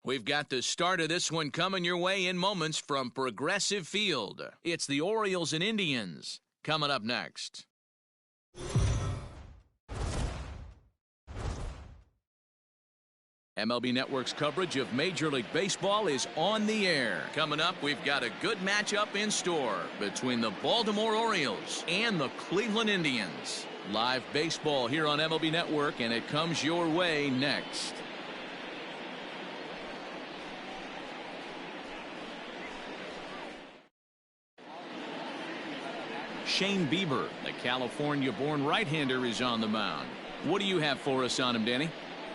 We've got the start of this one coming your way in moments from Progressive Field. It's the Orioles and Indians coming up next. MLB Network's coverage of Major League Baseball is on the air. Coming up, we've got a good matchup in store between the Baltimore Orioles and the Cleveland Indians. Live baseball here on MLB Network, and it comes your way next. Shane Bieber, the California-born right-hander, is on the mound. What do you have for us on him, Danny?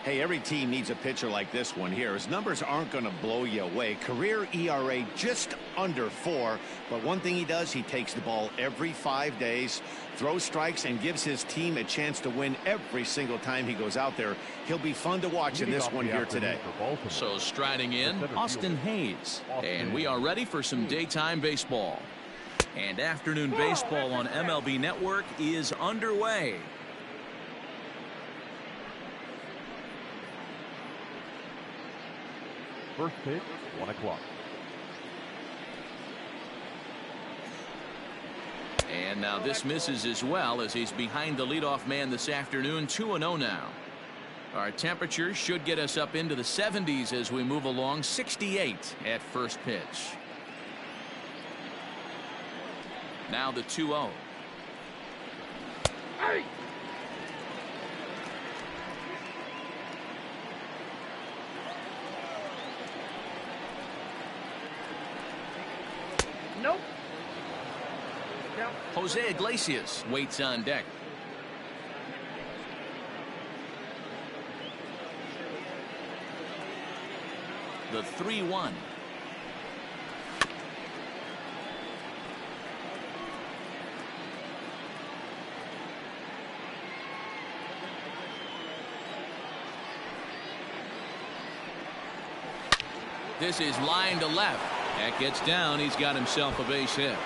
Hey, every team needs a pitcher like this one here. His numbers aren't going to blow you away. Career ERA just under 4. But one thing he does, he takes the ball every 5 days, throws strikes, and gives his team a chance to win every single time he goes out there. He'll be fun to watch in this one here today. So striding in, Austin Hayes. And we are ready for some daytime baseball. And afternoon baseball on MLB Network is underway. First pitch, 1 o'clock. And now this misses as well, as he's behind the leadoff man this afternoon. 2-0 now. Our temperature should get us up into the 70s as we move along. 68 at first pitch. Now the 2-0. Hey! Nope. Jose Iglesias waits on deck. The 3-1. This is line to left. That gets down. He's got himself a base hit.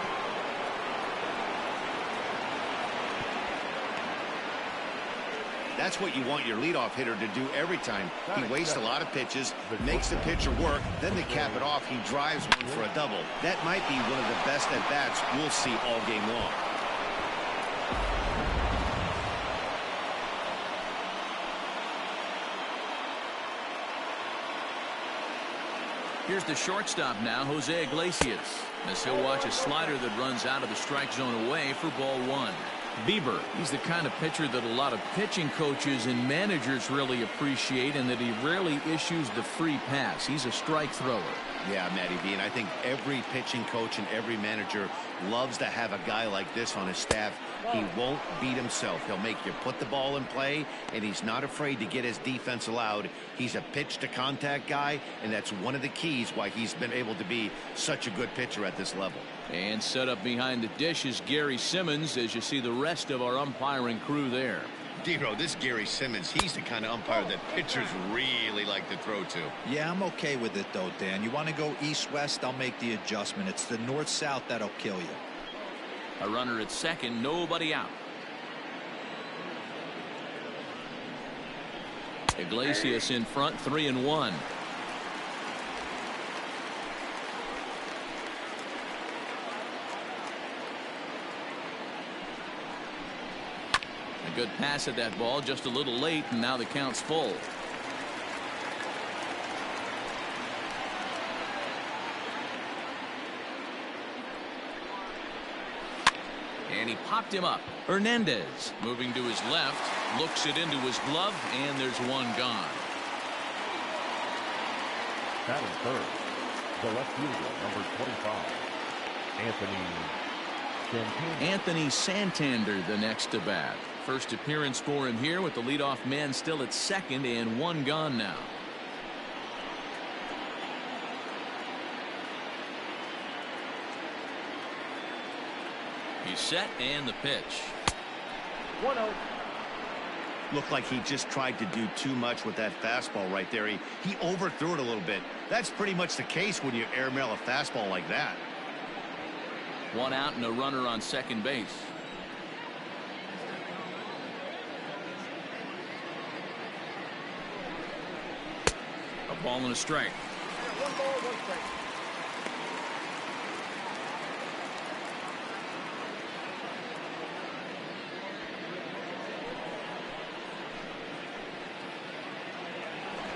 That's what you want your leadoff hitter to do every time. He wastes a lot of pitches, makes the pitcher work, then to cap it off, he drives one for a double. That might be one of the best at-bats we'll see all game long. Here's the shortstop now, Jose Iglesias, as he'll watch a slider that runs out of the strike zone away for ball 1. Bieber, he's the kind of pitcher that a lot of pitching coaches and managers really appreciate, and that he rarely issues the free pass. He's a strike thrower. Yeah, Matty B, and I think every pitching coach and every manager loves to have a guy like this on his staff. He won't beat himself. He'll make you put the ball in play, and he's not afraid to get his defense allowed. He's a pitch-to-contact guy, and that's one of the keys why he's been able to be such a good pitcher at this level. And set up behind the dish is Gary Simmons, as you see the rest of our umpiring crew there. Dero, this Gary Simmons, he's the kind of umpire that pitchers really like to throw to. Yeah, I'm okay with it, though, Dan. You want to go east-west, I'll make the adjustment. It's the north-south that'll kill you. A runner at second, nobody out. Iglesias in front, 3-1. A good pass at that ball, just a little late, and now the count's full. And he popped him up. Hernandez moving to his left, looks it into his glove, and there's one gone. Batting third, the left fielder, number 25, Anthony Santander, the next to bat. First appearance for him here, with the leadoff man still at second, and one gone now. He's set, and the pitch. 1-0. Looked like he just tried to do too much with that fastball right there. He overthrew it a little bit. That's pretty much the case when you airmail a fastball like that. One out and a runner on second base. A ball and a strike. 1 ball, 1 strike.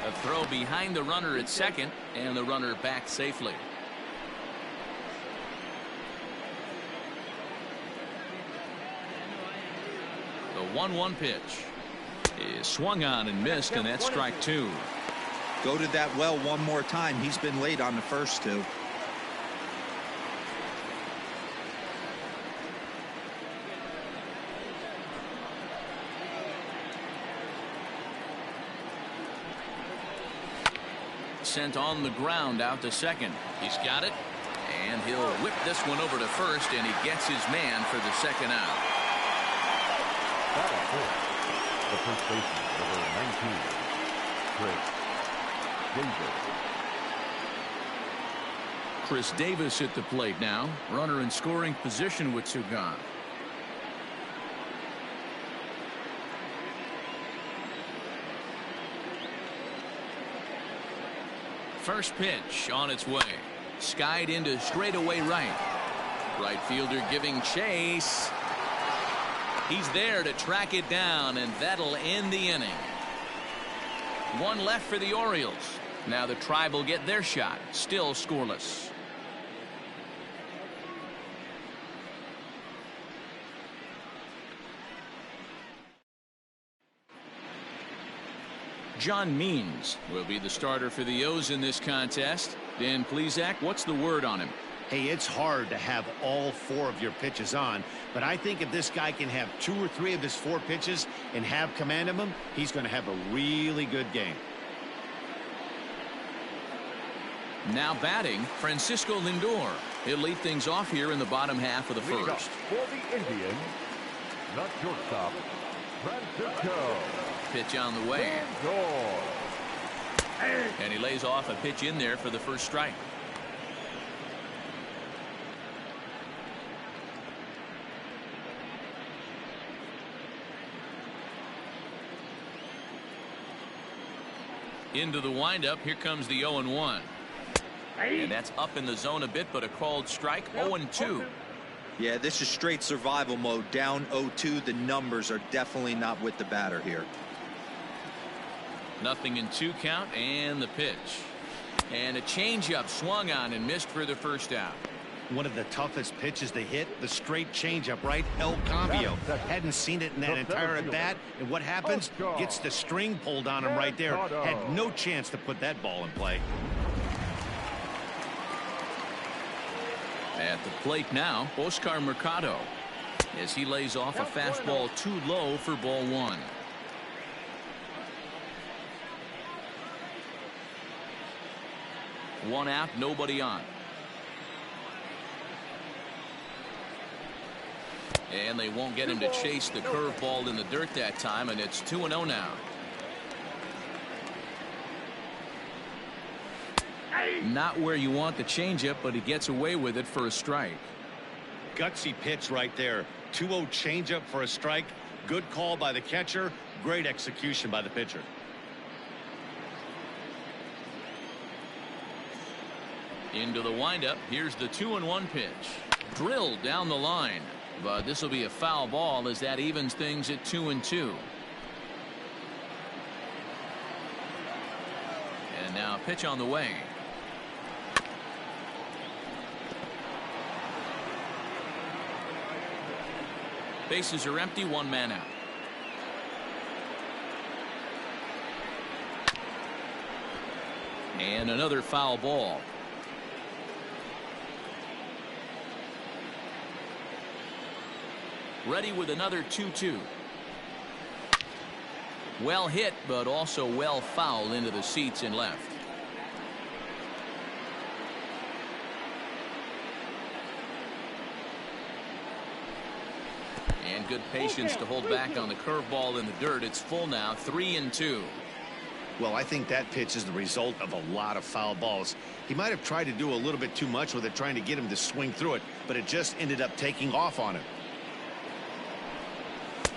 A throw behind the runner at second, and the runner back safely. The 1-1 pitch is swung on and missed, and that's strike 2. Go to that well one more time. He's been late on the first 2. Sent on the ground out to second. He's got it, and he'll whip this one over to first, and he gets his man for the second out. That is it. The first baseman, number 19, Chris Davis. Chris Davis at the plate now. Runner in scoring position with 2 gone. First pitch on its way. Skied into straightaway right. Right fielder giving chase. He's there to track it down, and that'll end the inning. 1 left for the Orioles. Now the Tribe will get their shot. Still scoreless. John Means will be the starter for the O's in this contest. Dan Plesac, what's the word on him? Hey, it's hard to have all 4 of your pitches on, but I think if this guy can have 2 or 3 of his 4 pitches and have command of them, he's going to have a really good game. Now batting, Francisco Lindor. He'll lead things off here in the bottom half of the first. For the Indians, not shortstop, Francisco Pitch on the way. Lindor. And he lays off a pitch in there for the first strike. Into the windup. Here comes the 0-1. And that's up in the zone a bit, but a called strike. 0-2. Yeah, this is straight survival mode. Down 0-2. The numbers are definitely not with the batter here. Nothing in 2 count, and the pitch. And a changeup swung on and missed for the first out. One of the toughest pitches to hit, the straight changeup, right? El Cambio. Hadn't seen it in that entire at bat, and what happens? Gets the string pulled on him right there. Had no chance to put that ball in play. At the plate now, Oscar Mercado, as he lays off a fastball too low for ball 1. One out, nobody on. And they won't get him to chase the curveball in the dirt that time, and it's 2-0 now. Not where you want the changeup, but he gets away with it for a strike. Gutsy pitch right there. 2-0 changeup for a strike. Good call by the catcher. Great execution by the pitcher. Into the windup. Here's the 2-1 pitch. Drilled down the line. But this will be a foul ball as that evens things at 2-2. And now a pitch on the way. Bases are empty, 1 man out. And another foul ball. Ready with another 2-2. Well hit, but also well fouled into the seats and left. And good patience to hold back on the curveball in the dirt. It's full now, 3-2. Well, I think that pitch is the result of a lot of foul balls. He might have tried to do a little bit too much with it, trying to get him to swing through it, but it just ended up taking off on him.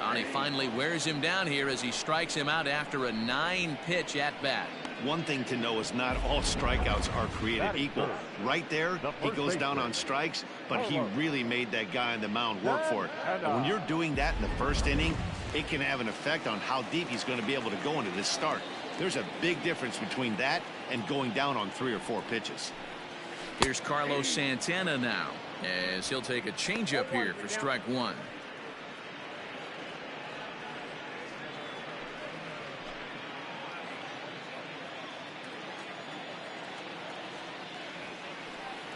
And he finally wears him down here as he strikes him out after a 9-pitch at bat. One thing to know is not all strikeouts are created equal. Right there, he goes down on strikes, but he really made that guy on the mound work for it. And when you're doing that in the first inning, it can have an effect on how deep he's going to be able to go into this start. There's a big difference between that and going down on 3 or 4 pitches. Here's Carlos Santana now, as he'll take a changeup here for strike 1.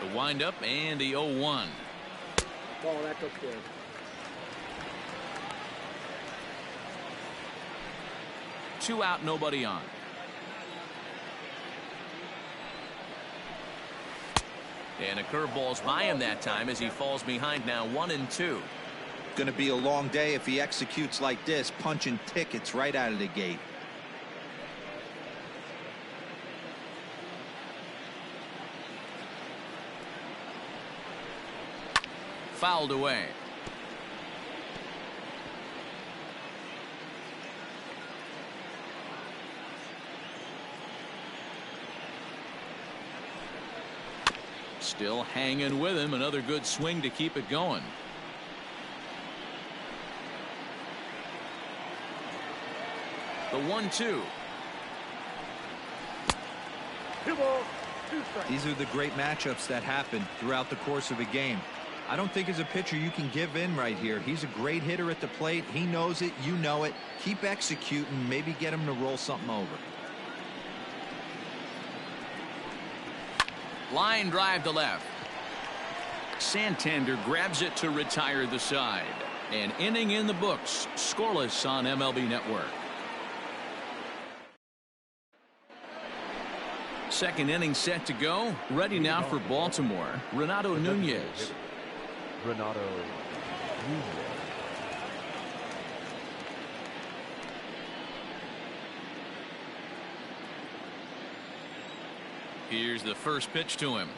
The windup and the 0-1. Ball, that looks good. Two out, nobody on. And a curveball's by him that time as he falls behind now 1-2. Going to be a long day if he executes like this, punching tickets right out of the gate. Fouled away. Still hanging with him. Another good swing to keep it going. The 1-2. 2 balls, 2 strikes. These are the great matchups that happen throughout the course of a game. I don't think as a pitcher you can give in right here. He's a great hitter at the plate. He knows it. You know it. Keep executing. Maybe get him to roll something over. Line drive to left. Santander grabs it to retire the side. An inning in the books. Scoreless on MLB Network. Second inning set to go. Ready now for Baltimore. Renato Nunez. Renato Nunez. Here's the first pitch to him.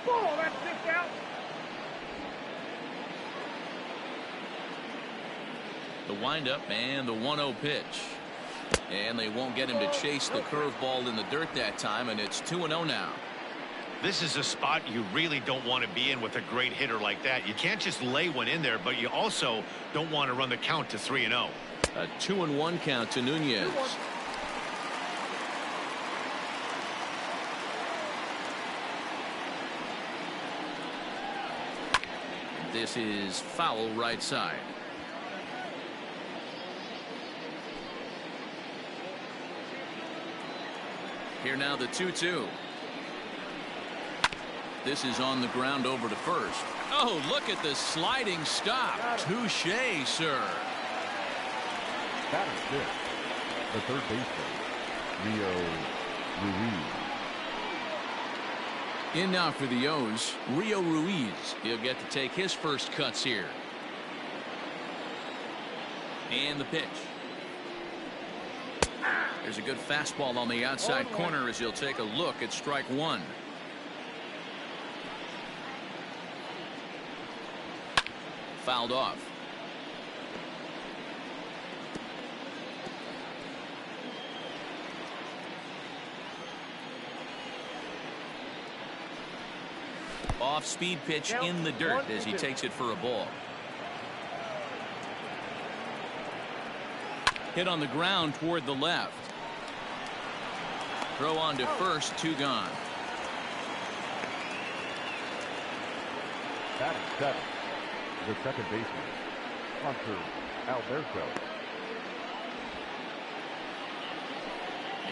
Ball, that's 6 out. The windup and the 1-0 pitch. And they won't get him to chase the curveball in the dirt that time, and it's 2-0 now. This is a spot you really don't want to be in with a great hitter like that. You can't just lay one in there, but you also don't want to run the count to 3-0. A 2-1 count to Nunez. This is foul right side. Here now the 2-2. This is on the ground over to first. Oh, look at the sliding stop. Touché, sir. That is good. The third baseman, Rio Ruiz. In now for the O's, Rio Ruiz. He'll get to take his first cuts here. And the pitch. There's a good fastball on the outside corner as he'll take a look at strike 1. Fouled off. Off-speed pitch in the dirt as he takes it for a ball. Hit on the ground toward the left. Throw on to first, 2 gone. That is 7. The second baseman, Hunter Alberto.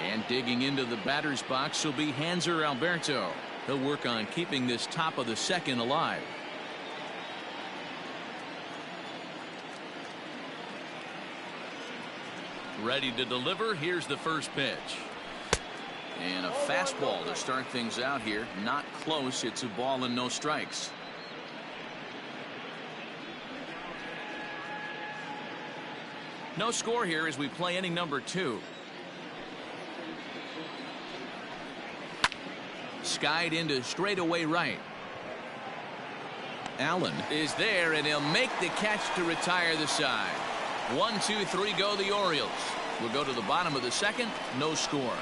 And digging into the batter's box will be Hanser Alberto. He'll work on keeping this top of the second alive. Ready to deliver. Here's the first pitch. And a fastball to start things out here. Not close. It's a ball and no strikes. No score here as we play inning number 2. Skied into straightaway right. Allen is there, and he'll make the catch to retire the side. 1, 2, 3 go the Orioles. We'll go to the bottom of the second. No score.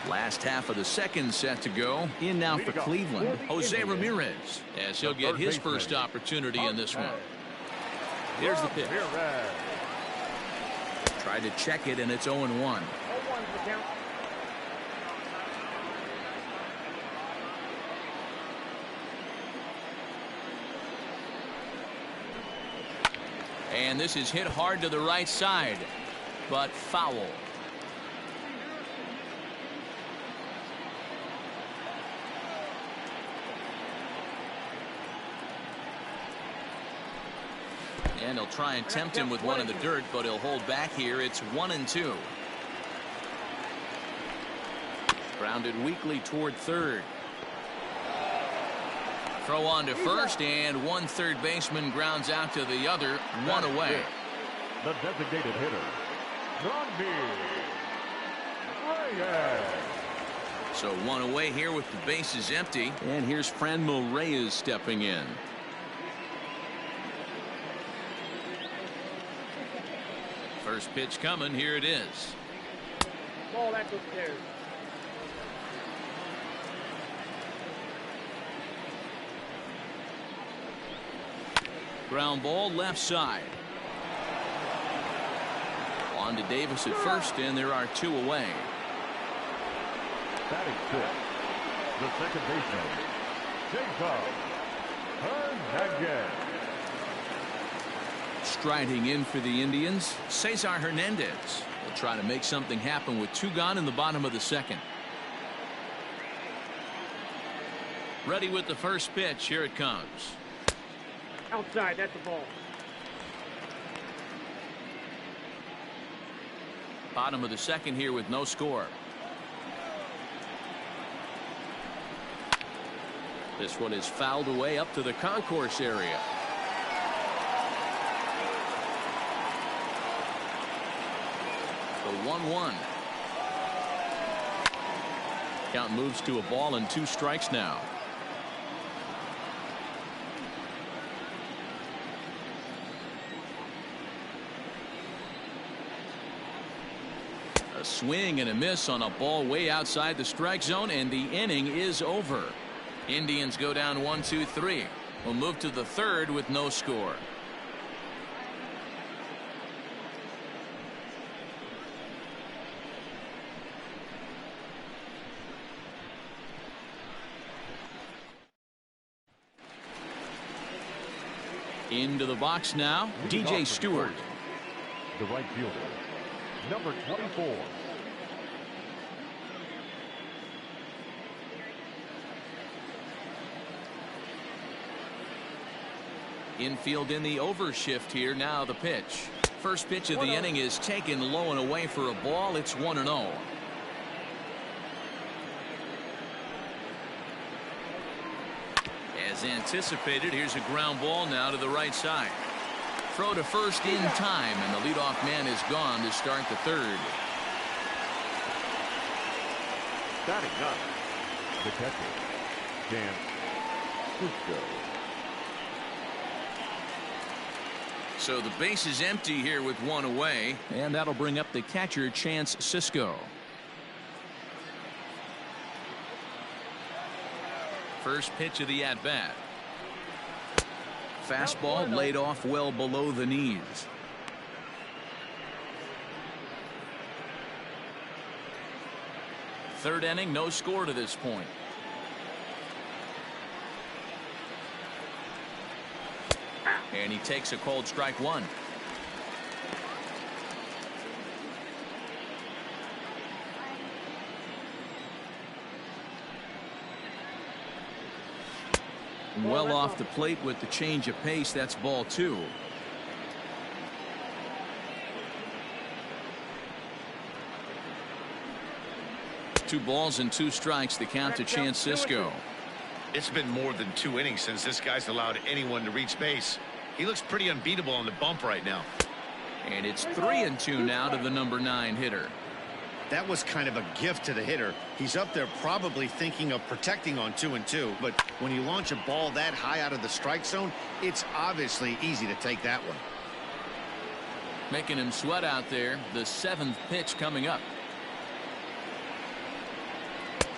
Last half of the second set to go. In now for Cleveland, Jose Ramirez, as he'll get his first opportunity in this one. Here's the pitch. Tried to check it, and it's 0-1. And this is hit hard to the right side, but foul. And he'll try and tempt him with one in the dirt, but he'll hold back here. It's 1-2. Grounded weakly toward third. Throw on to first, and one third baseman grounds out to the other. One away. The designated hitter, Reyes. So one away here with the bases empty. And here's Franmil Reyes stepping in. First pitch coming. Here it is. Ball that's upstairs. Ground ball left side. On to Davis at first, and there are two away. Batting fifth, the second baseman, Jacob Hernandez. Striding in for the Indians, Cesar Hernandez will try to make something happen with two gone in the bottom of the second. Ready with the first pitch. Here it comes. Outside, that's the ball. Bottom of the second here with no score. This one is fouled away up to the concourse area. The 1-1. Count moves to a ball and 2 strikes now. A swing and a miss on a ball way outside the strike zone, and the inning is over. Indians go down 1-2-3. We'll move to the third with no score. Into the box now, DJ Stewart. The right fielder, number 24. Infield in the overshift here. Now the pitch. First pitch of the inning is taken low and away for a ball. It's 1-0. As anticipated, here's a ground ball now to the right side. Throw to first in time, and the leadoff man is gone to start the third. Batting ninth, the catcher, Dan Cisco. So the base is empty here with one away, and that'll bring up the catcher, Chance Cisco. First pitch of the at-bat. Fastball laid off well below the knees. Third inning, no score to this point. And he takes a cold strike one. Well off the plate with the change of pace. That's ball 2. Two balls and 2 strikes. The count to Chance Cisco. It's been more than 2 innings since this guy's allowed anyone to reach base. He looks pretty unbeatable on the bump right now. And it's 3-2 now to the number 9 hitter. That was kind of a gift to the hitter. He's up there probably thinking of protecting on 2-2, but when you launch a ball that high out of the strike zone, it's obviously easy to take that one. Making him sweat out there. The 7th pitch coming up.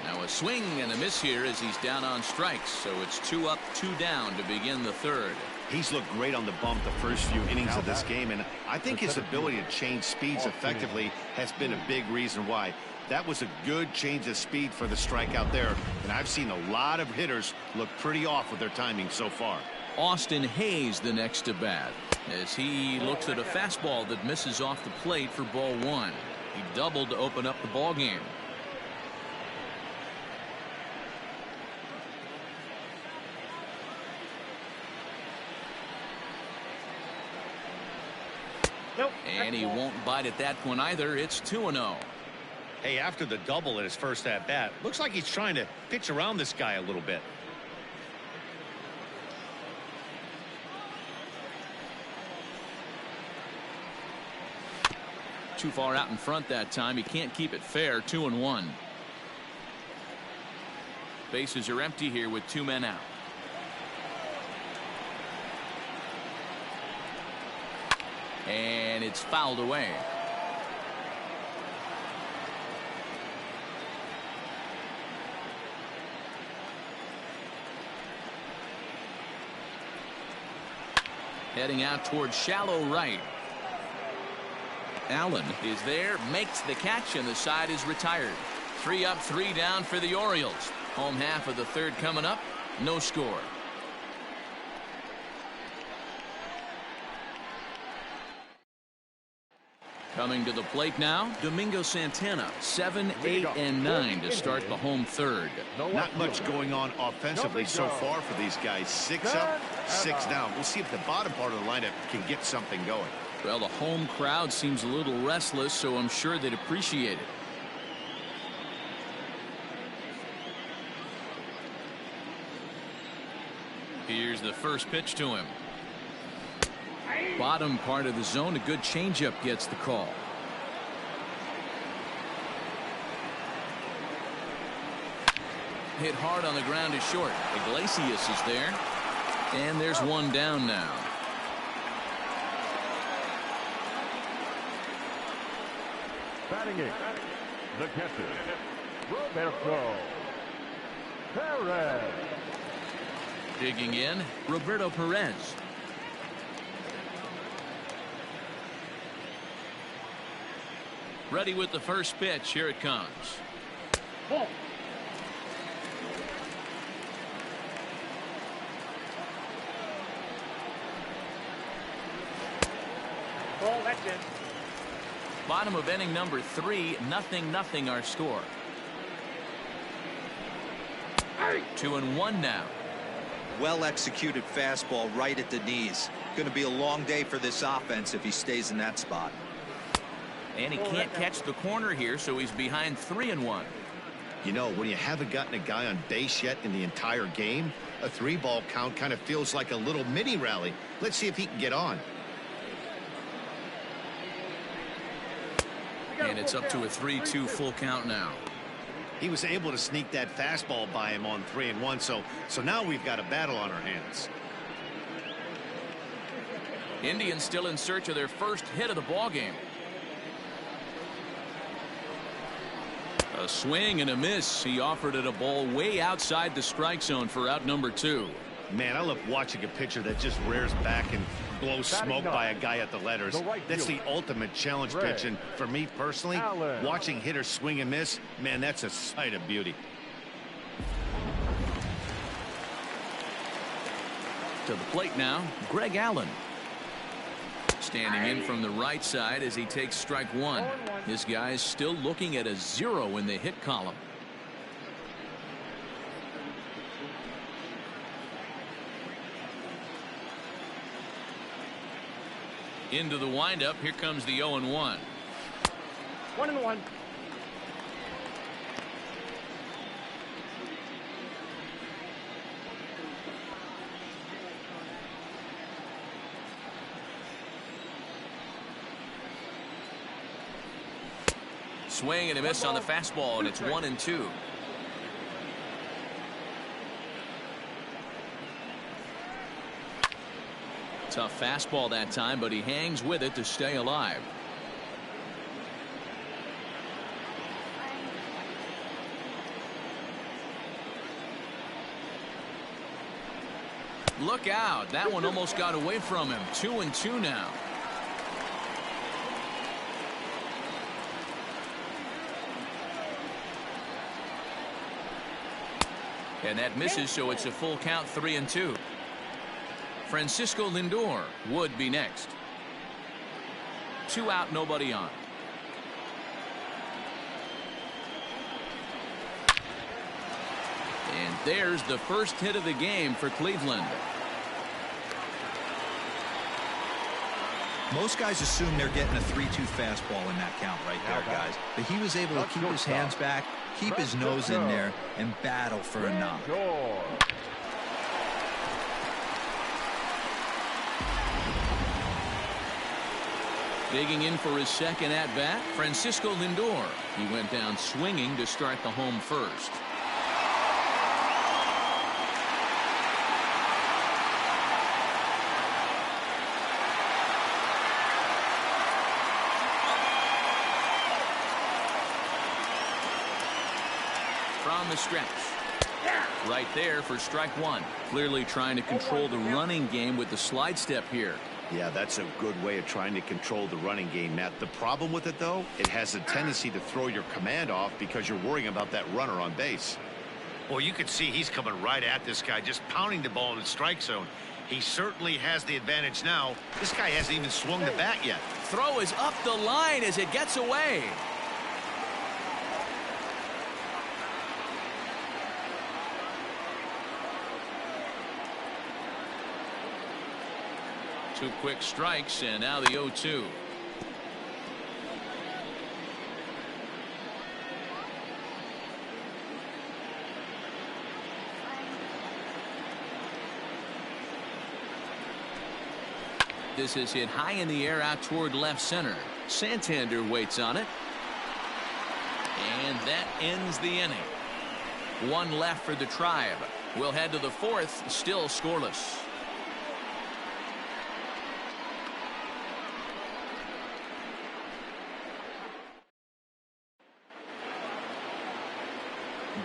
Now a swing and a miss here as he's down on strikes. So it's 2 up, 2 down to begin the 3rd. He's looked great on the bump the first few innings of this game, and I think his ability to change speeds effectively has been a big reason why. That was a good change of speed for the strikeout there, and I've seen a lot of hitters look pretty off with their timing so far. Austin Hayes the next to bat as he looks at a fastball that misses off the plate for ball 1. He doubled to open up the ball game. And he won't bite at that one either. It's 2-0. Hey, after the double in his first at bat, looks like he's trying to pitch around this guy a little bit. Too far out in front that time. He can't keep it fair. 2-1. Bases are empty here with 2 men out. And it's fouled away. Heading out towards shallow right. Allen is there, makes the catch, and the side is retired. 3 up, 3 down for the Orioles. Home half of the 3rd coming up. No score. Coming to the plate now, Domingo Santana, 7, 8, and 9 to start the home 3rd. Not much going on offensively so far for these guys. 6 up, 6 down. We'll see if the bottom part of the lineup can get something going. Well, the home crowd seems a little restless, so I'm sure they'd appreciate it. Here's the first pitch to him. Bottom part of the zone. A good changeup gets the call. Hit hard on the ground is short. Iglesias is there. And there's 1 down now. Batting it, the catcher, Roberto Perez. Digging in, Roberto Perez. Ready with the first pitch. Here it comes. Ball. Ball, that's it. Bottom of inning number 3, 0-0 our score. 2-1 now. Well executed fastball right at the knees. Going to be a long day for this offense if he stays in that spot. And he can't catch the corner here, so he's behind 3-1. You know, when you haven't gotten a guy on base yet in the entire game, a 3-ball count kind of feels like a little mini rally. Let's see if he can get on. And it's up to a 3-2 full count now. He was able to sneak that fastball by him on 3-1, so now we've got a battle on our hands. Indians still in search of their first hit of the ball game. A swing and a miss. He offered it a ball way outside the strike zone for out number 2. Man, I love watching a pitcher that just rears back and blows smoke by a guy at the letters. That's the ultimate challenge pitch, and for me personally, watching hitters swing and miss, man, that's a sight of beauty. To the plate now, Greg Allen. Standing in from the right side as he takes strike 1. This guy's still looking at a 0 in the hit column. Into the windup. Here comes the 0-1. 1-1. swing and a miss on the fastball, and it's 1-2. Tough fastball that time, but he hangs with it to stay alive. Look out. That one almost got away from him. 2-2 now. And that misses, so it's a full count, 3-2. Francisco Lindor would be next. 2 out, nobody on. And there's the first hit of the game for Cleveland. Most guys assume they're getting a 3-2 fastball in that count right there, guys. But he was able to keep his hands back, keep his nose in there, and battle for a knock. Digging in for his second at-bat, Francisco Lindor. He went down swinging to start the home first. From the stretch. Right there for strike one. Clearly trying to control the running game with the slide step here. Yeah, that's a good way of trying to control the running game, Matt. The problem with it, though, it has a tendency to throw your command off because you're worrying about that runner on base. Well, you can see he's coming right at this guy, just pounding the ball in the strike zone. He certainly has the advantage now. This guy hasn't even swung the bat yet. Throw is up the line as it gets away. Two quick strikes, and now the 0-2. This is hit high in the air out toward left center. Santander waits on it. And that ends the inning. One left for the Tribe. We'll head to the fourth, still scoreless.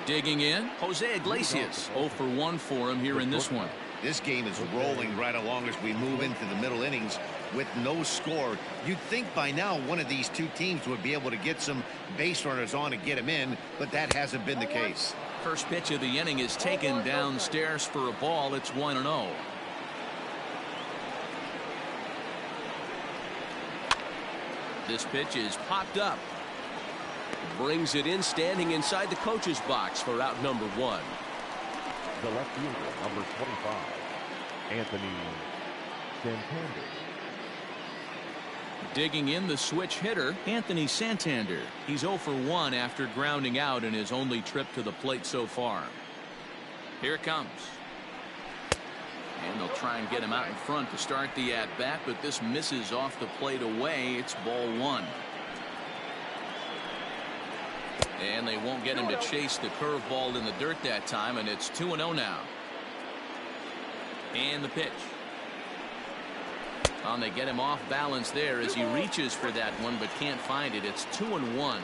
Digging in, Jose Iglesias. 0 for 1 for him here in this one. This game is rolling right along as we move into the middle innings with no score. You'd think by now one of these two teams would be able to get some base runners on and get them in, but that hasn't been the case. First pitch of the inning is taken downstairs for a ball. It's 1-0. This pitch is popped up. Brings it in, standing inside the coach's box for out number 1. The left fielder, number 25, Anthony Santander. Digging in, the switch hitter, Anthony Santander. He's 0 for 1 after grounding out in his only trip to the plate so far. Here it comes. And they'll try and get him out in front to start the at-bat, but this misses off the plate away. It's ball 1. And they won't get him to chase the curveball in the dirt that time, and it's 2-0 now. And the pitch. And they get him off balance there as he reaches for that one, but can't find it. It's 2-1.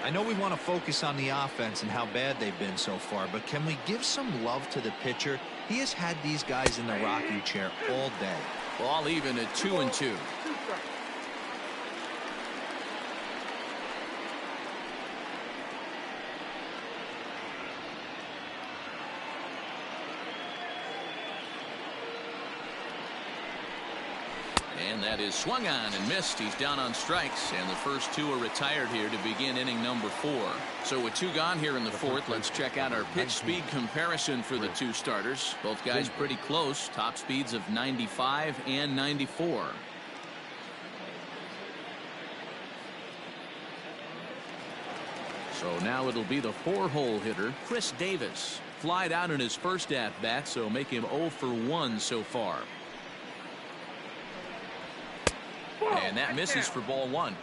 I know we want to focus on the offense and how bad they've been so far, but can we give some love to the pitcher? He has had these guys in the rocking chair all day. Ball even at 2-2. And that is swung on and missed. He's down on strikes, and the first two are retired here to begin inning number 4. So with 2 gone here in the fourth, let's check out our pitch speed comparison for the 2 starters. Both guys pretty close. Top speeds of 95 and 94. So now it'll be the 4-hole hitter, Chris Davis. Flied out in his first at-bat, so make him 0 for 1 so far. And that misses for ball 1.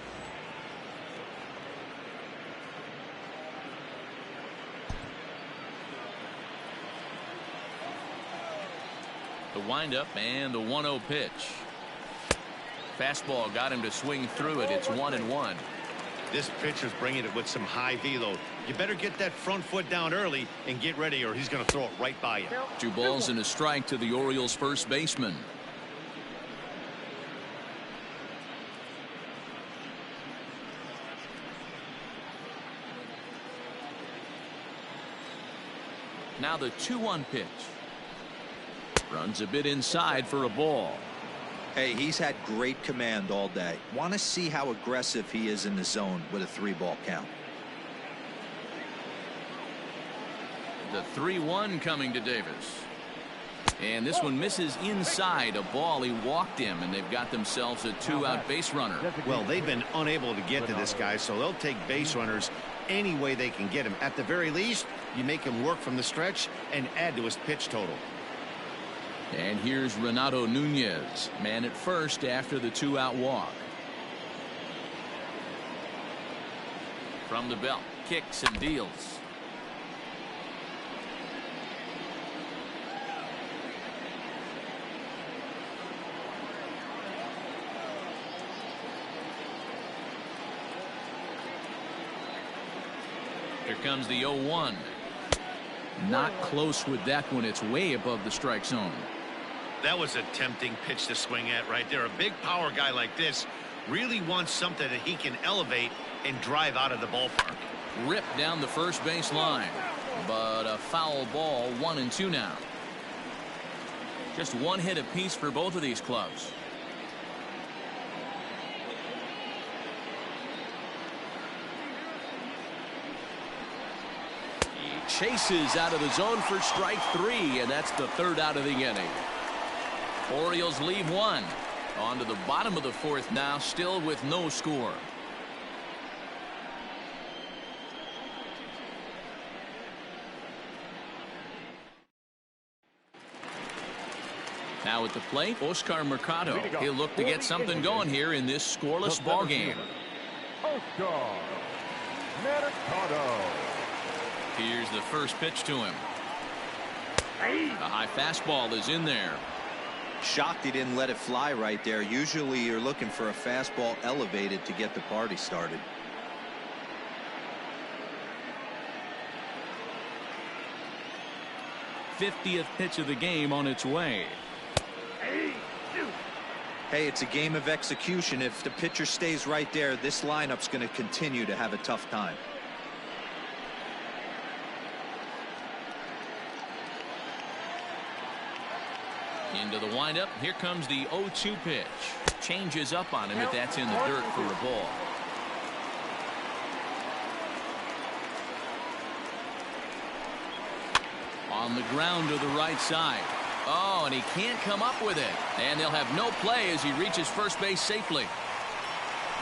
The windup and the 1-0 pitch. Fastball got him to swing through it. It's 1-1. This pitcher's bringing it with some high velo. You better get that front foot down early and get ready, or he's going to throw it right by you. 2 balls and a strike to the Orioles first baseman. Now the 2-1 pitch. Runs a bit inside for a ball. Hey, he's had great command all day. Want to see how aggressive he is in the zone with a 3-ball count. The 3-1 coming to Davis. And this one misses inside. A ball. He walked him, and they've got themselves a 2-out base runner. Well, they've been unable to get to this guy, so they'll take base runners any way they can get him. At the very least, you make him work from the stretch and add to his pitch total. And here's Renato Nunez, man at first after the 2-out walk. From the belt, kicks and deals. Here comes the 0-1. Not close with that one. It's way above the strike zone. That was a tempting pitch to swing at right there. A big power guy like this really wants something that he can elevate and drive out of the ballpark. Ripped down the first base line, but a foul ball. 1-2 now. Just one hit apiece for both of these clubs. He chases out of the zone for strike 3, and that's the 3rd out of the inning. Orioles leave 1. On to the bottom of the 4th now, still with no score. Now at the plate, Oscar Mercado. He'll look to get something going here in this scoreless ball game. Oscar Mercado. Here's the first pitch to him. A high fastball is in there. Shocked he didn't let it fly right there. Usually you're looking for a fastball elevated to get the party started. '50th pitch of the game on its way. Hey, it's a game of execution. If the pitcher stays right there, this lineup's going to continue to have a tough time. Into the windup. Here comes the 0-2 pitch. Changes up on him, but that's in the dirt for a ball. On the ground to the right side. Oh, and he can't come up with it. And they'll have no play as he reaches first base safely.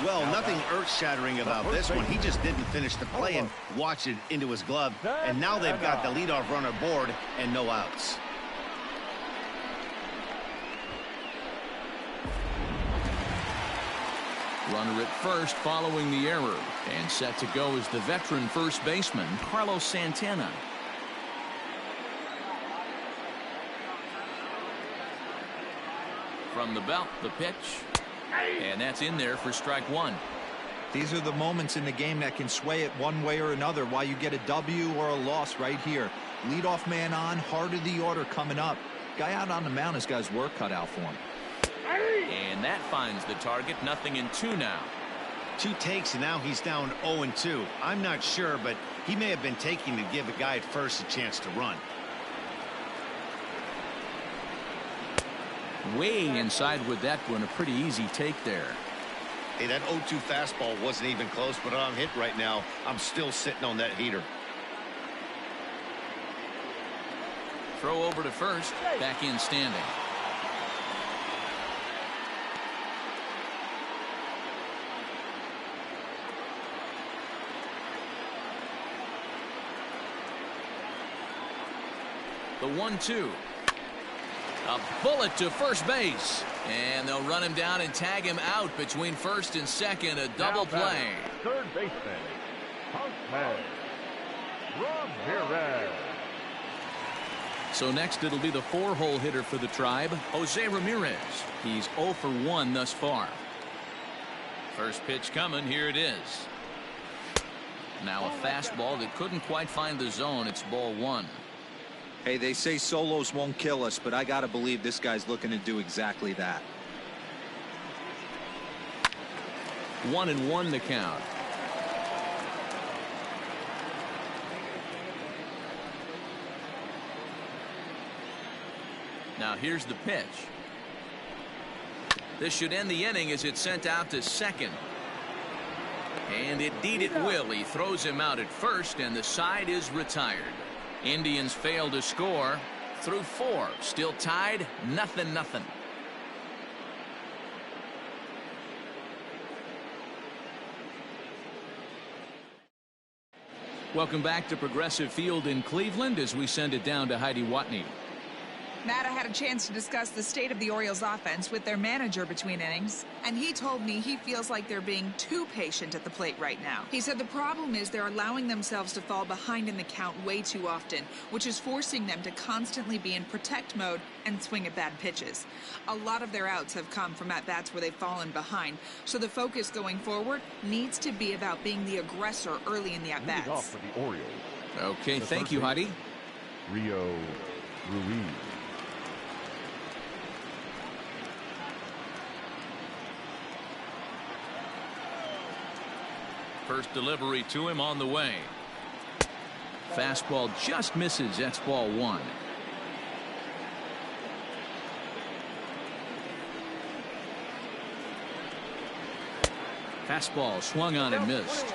Well, nothing earth-shattering about this one. He just didn't finish the play and watched it into his glove. And now they've got the leadoff runner aboard and no outs. Runner at first following the error. And set to go is the veteran first baseman, Carlos Santana. From the belt, the pitch. And that's in there for strike 1. These are the moments in the game that can sway it one way or another, while you get a W or a loss right here. Leadoff man on, heart of the order coming up. Guy out on the mound has got his work cut out for him. And that finds the target. 0-2 now. 2 takes, and now he's down 0-2. I'm not sure, but he may have been taking to give a guy at first a chance to run. Way inside with that one. A pretty easy take there. Hey, that 0-2 fastball wasn't even close, but I'm hit right now. I'm still sitting on that heater. Throw over to first. Back in standing. The 1-2. A bullet to first base. And they'll run him down and tag him out between first and second. A double play. Third baseman, Ramirez. So next it'll be the 4-hole hitter for the Tribe, Jose Ramirez. He's 0 for 1 thus far. First pitch coming. Here it is. Now a fastball that couldn't quite find the zone. It's ball 1. Hey, they say solos won't kill us, but I got to believe this guy's looking to do exactly that. 1-1 the count. Now here's the pitch. This should end the inning as it's sent out to second. And indeed it will. He throws him out at first, and the side is retired. Indians fail to score through 4. Still tied, 0-0. Welcome back to Progressive Field in Cleveland as we send it down to Heidi Watney. Matt, I had a chance to discuss the state of the Orioles offense with their manager between innings, and he told me he feels like they're being too patient at the plate right now. He said the problem is they're allowing themselves to fall behind in the count way too often, which is forcing them to constantly be in protect mode and swing at bad pitches. A lot of their outs have come from at-bats where they've fallen behind, so the focus going forward needs to be about being the aggressor early in the at-bats. Leading off for the Orioles. Okay, thank you, Heidi. Rio Ruiz. First delivery to him on the way. Fastball just misses. That's ball 1. Fastball swung on and missed.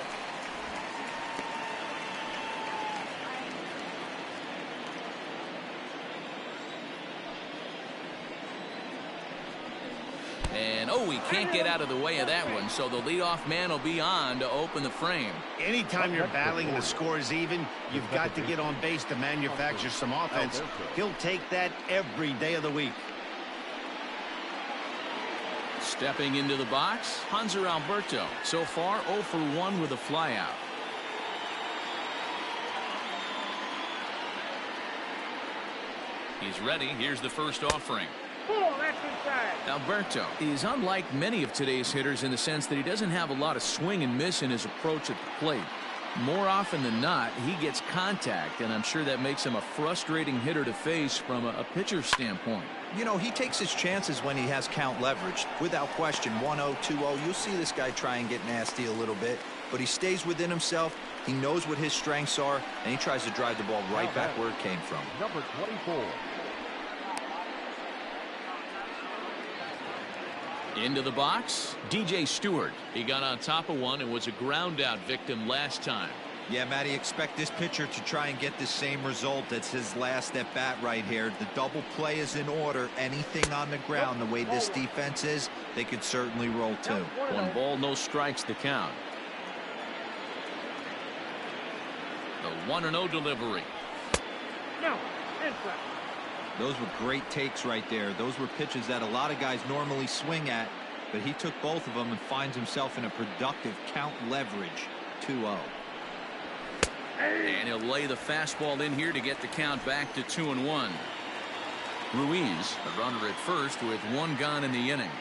And oh, he can't get out of the way of that one, so the leadoff man will be on to open the frame. Anytime you're battling and the score is even, you've got to get on base to manufacture some offense. He'll take that every day of the week. Stepping into the box, Hanser Alberto. So far 0 for 1 with a flyout. He's ready. Here's the first offering. That's inside. Alberto is unlike many of today's hitters in the sense that he doesn't have a lot of swing and miss in his approach at the plate. More often than not, he gets contact, and I'm sure that makes him a frustrating hitter to face from a pitcher's standpoint. You know, he takes his chances when he has count leverage. Without question, 1-0, 2-0, you'll see this guy try and get nasty a little bit, but he stays within himself. He knows what his strengths are, and he tries to drive the ball right back where it came from. Number 24. Into the box, DJ Stewart. He got on top of one and was a ground out victim last time. Yeah, Matty, expect this pitcher to try and get the same result. That's his last at bat right here. The double play is in order. Anything on the ground, the way this defense is, they could certainly roll too. 1 ball, no strikes the count. The 1-0 delivery. No, inside. Those were great takes right there. Those were pitches that a lot of guys normally swing at, but he took both of them and finds himself in a productive count leverage. 2-0. And he'll lay the fastball in here to get the count back to 2-1. Ruiz, a runner at first with 1 gone in the inning.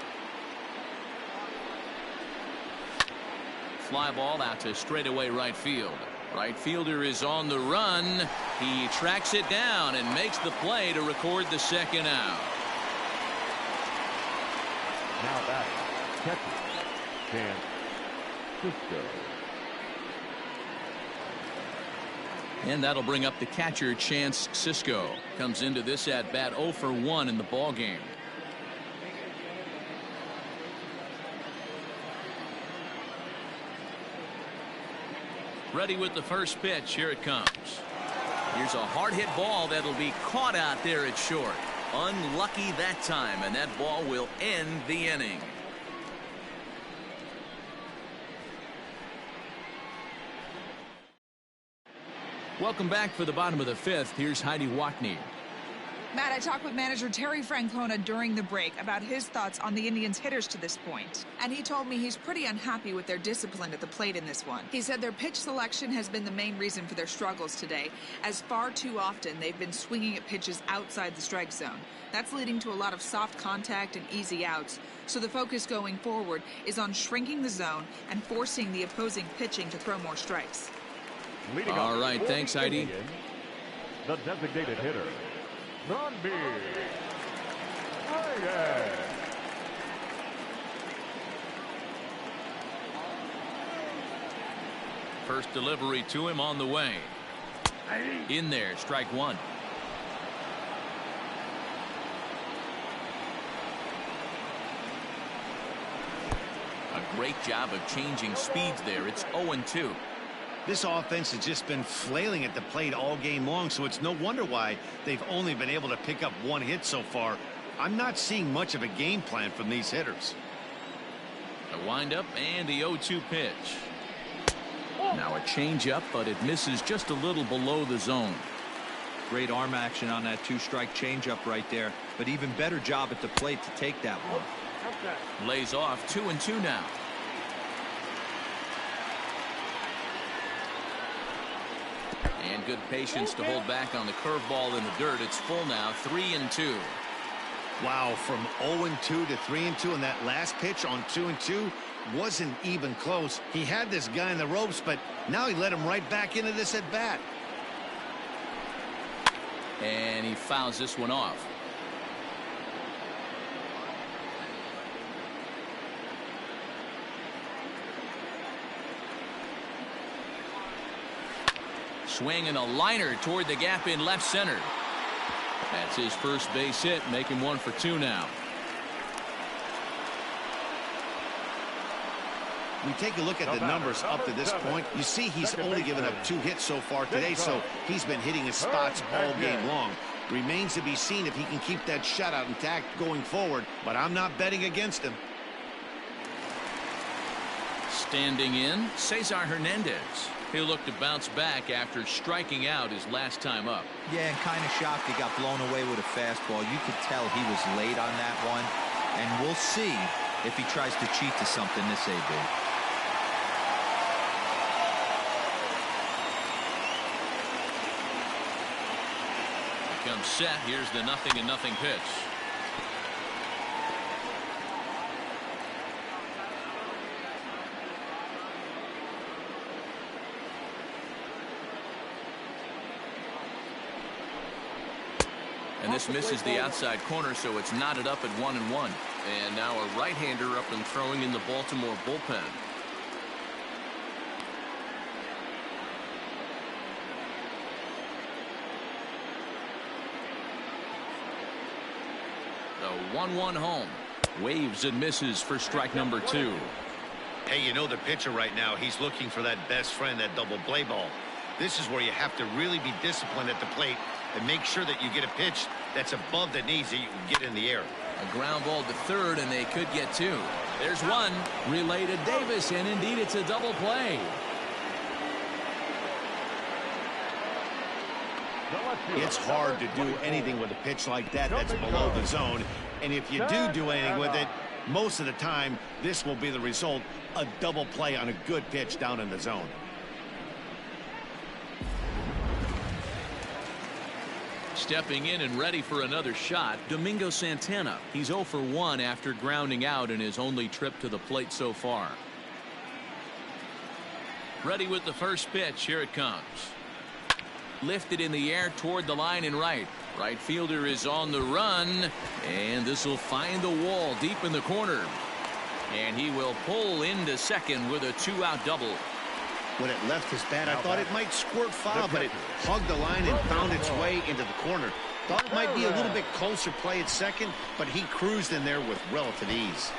Fly ball out to straightaway right field. Right fielder is on the run. He tracks it down and makes the play to record the second out. Now back, catcher, Chance Cisco. And that'll bring up the catcher, Chance Cisco. Comes into this at bat 0 for 1 in the ball game. Ready with the first pitch. Here it comes. Here's a hard hit ball that'll be caught out there at short. Unlucky that time, and that ball will end the inning. Welcome back for the bottom of the 5th. Here's Heidi Watney. Matt, I talked with manager Terry Francona during the break about his thoughts on the Indians' hitters to this point. And he told me he's pretty unhappy with their discipline at the plate in this one. He said their pitch selection has been the main reason for their struggles today, as far too often they've been swinging at pitches outside the strike zone. That's leading to a lot of soft contact and easy outs. So the focus going forward is on shrinking the zone and forcing the opposing pitching to throw more strikes. All right, thanks, Heidi. The designated hitter, non-beer. First delivery to him on the way. In there, strike one. A great job of changing speeds there. It's 0-2. This offense has just been flailing at the plate all game long, so it's no wonder why they've only been able to pick up one hit so far. I'm not seeing much of a game plan from these hitters. A windup and the 0-2 pitch. Now a changeup, but it misses just a little below the zone. Great arm action on that two-strike changeup right there, but even better job at the plate to take that one. Lays off 2-2 now. And good patience to hold back on the curveball in the dirt. It's full now, 3-2. Wow, from 0-2 to 3-2, and that last pitch on 2-2 wasn't even close. He had this guy in the ropes, but now he let him right back into this at bat. And he fouls this one off. Swinging a liner toward the gap in left center. That's his first base hit, making 1 for 2 now. We take a look at the numbers up to this point. You see he's only given up 2 hits so far today, so he's been hitting his spots all game long. Remains to be seen if he can keep that shutout intact going forward, but I'm not betting against him. Standing in, Cesar Hernandez. He'll look to bounce back after striking out his last time up. Yeah, and kind of shocked he got blown away with a fastball. You could tell he was late on that one, and we'll see if he tries to cheat to something this AB. Comes set. Here's the 0-0 pitch. And this misses the outside corner, so it's knotted up at 1-1. And now a right-hander up and throwing in the Baltimore bullpen. The 1-1 home. Waves and misses for strike number 2. Hey, you know the pitcher right now, he's looking for that best friend, that double play ball. This is where you have to really be disciplined at the plate and make sure that you get a pitch that's above the knees that you can get in the air. A ground ball to third, and they could get 2. There's one. Relay to Davis, and indeed it's a double play. It's hard to do anything with a pitch like that that's below the zone. And if you do anything with it, most of the time, this will be the result. A double play on a good pitch down in the zone. Stepping in and ready for another shot, Domingo Santana. He's 0 for 1 after grounding out in his only trip to the plate so far. Ready with the first pitch. Here it comes. Lifted in the air toward the line and right. Right fielder is on the run, and this will find the wall deep in the corner. And he will pull into second with a 2-out double. When it left his bat, I thought it might squirt foul, but it hugged the line and found its way into the corner. Thought it might be a little bit closer play at second, but he cruised in there with relative ease.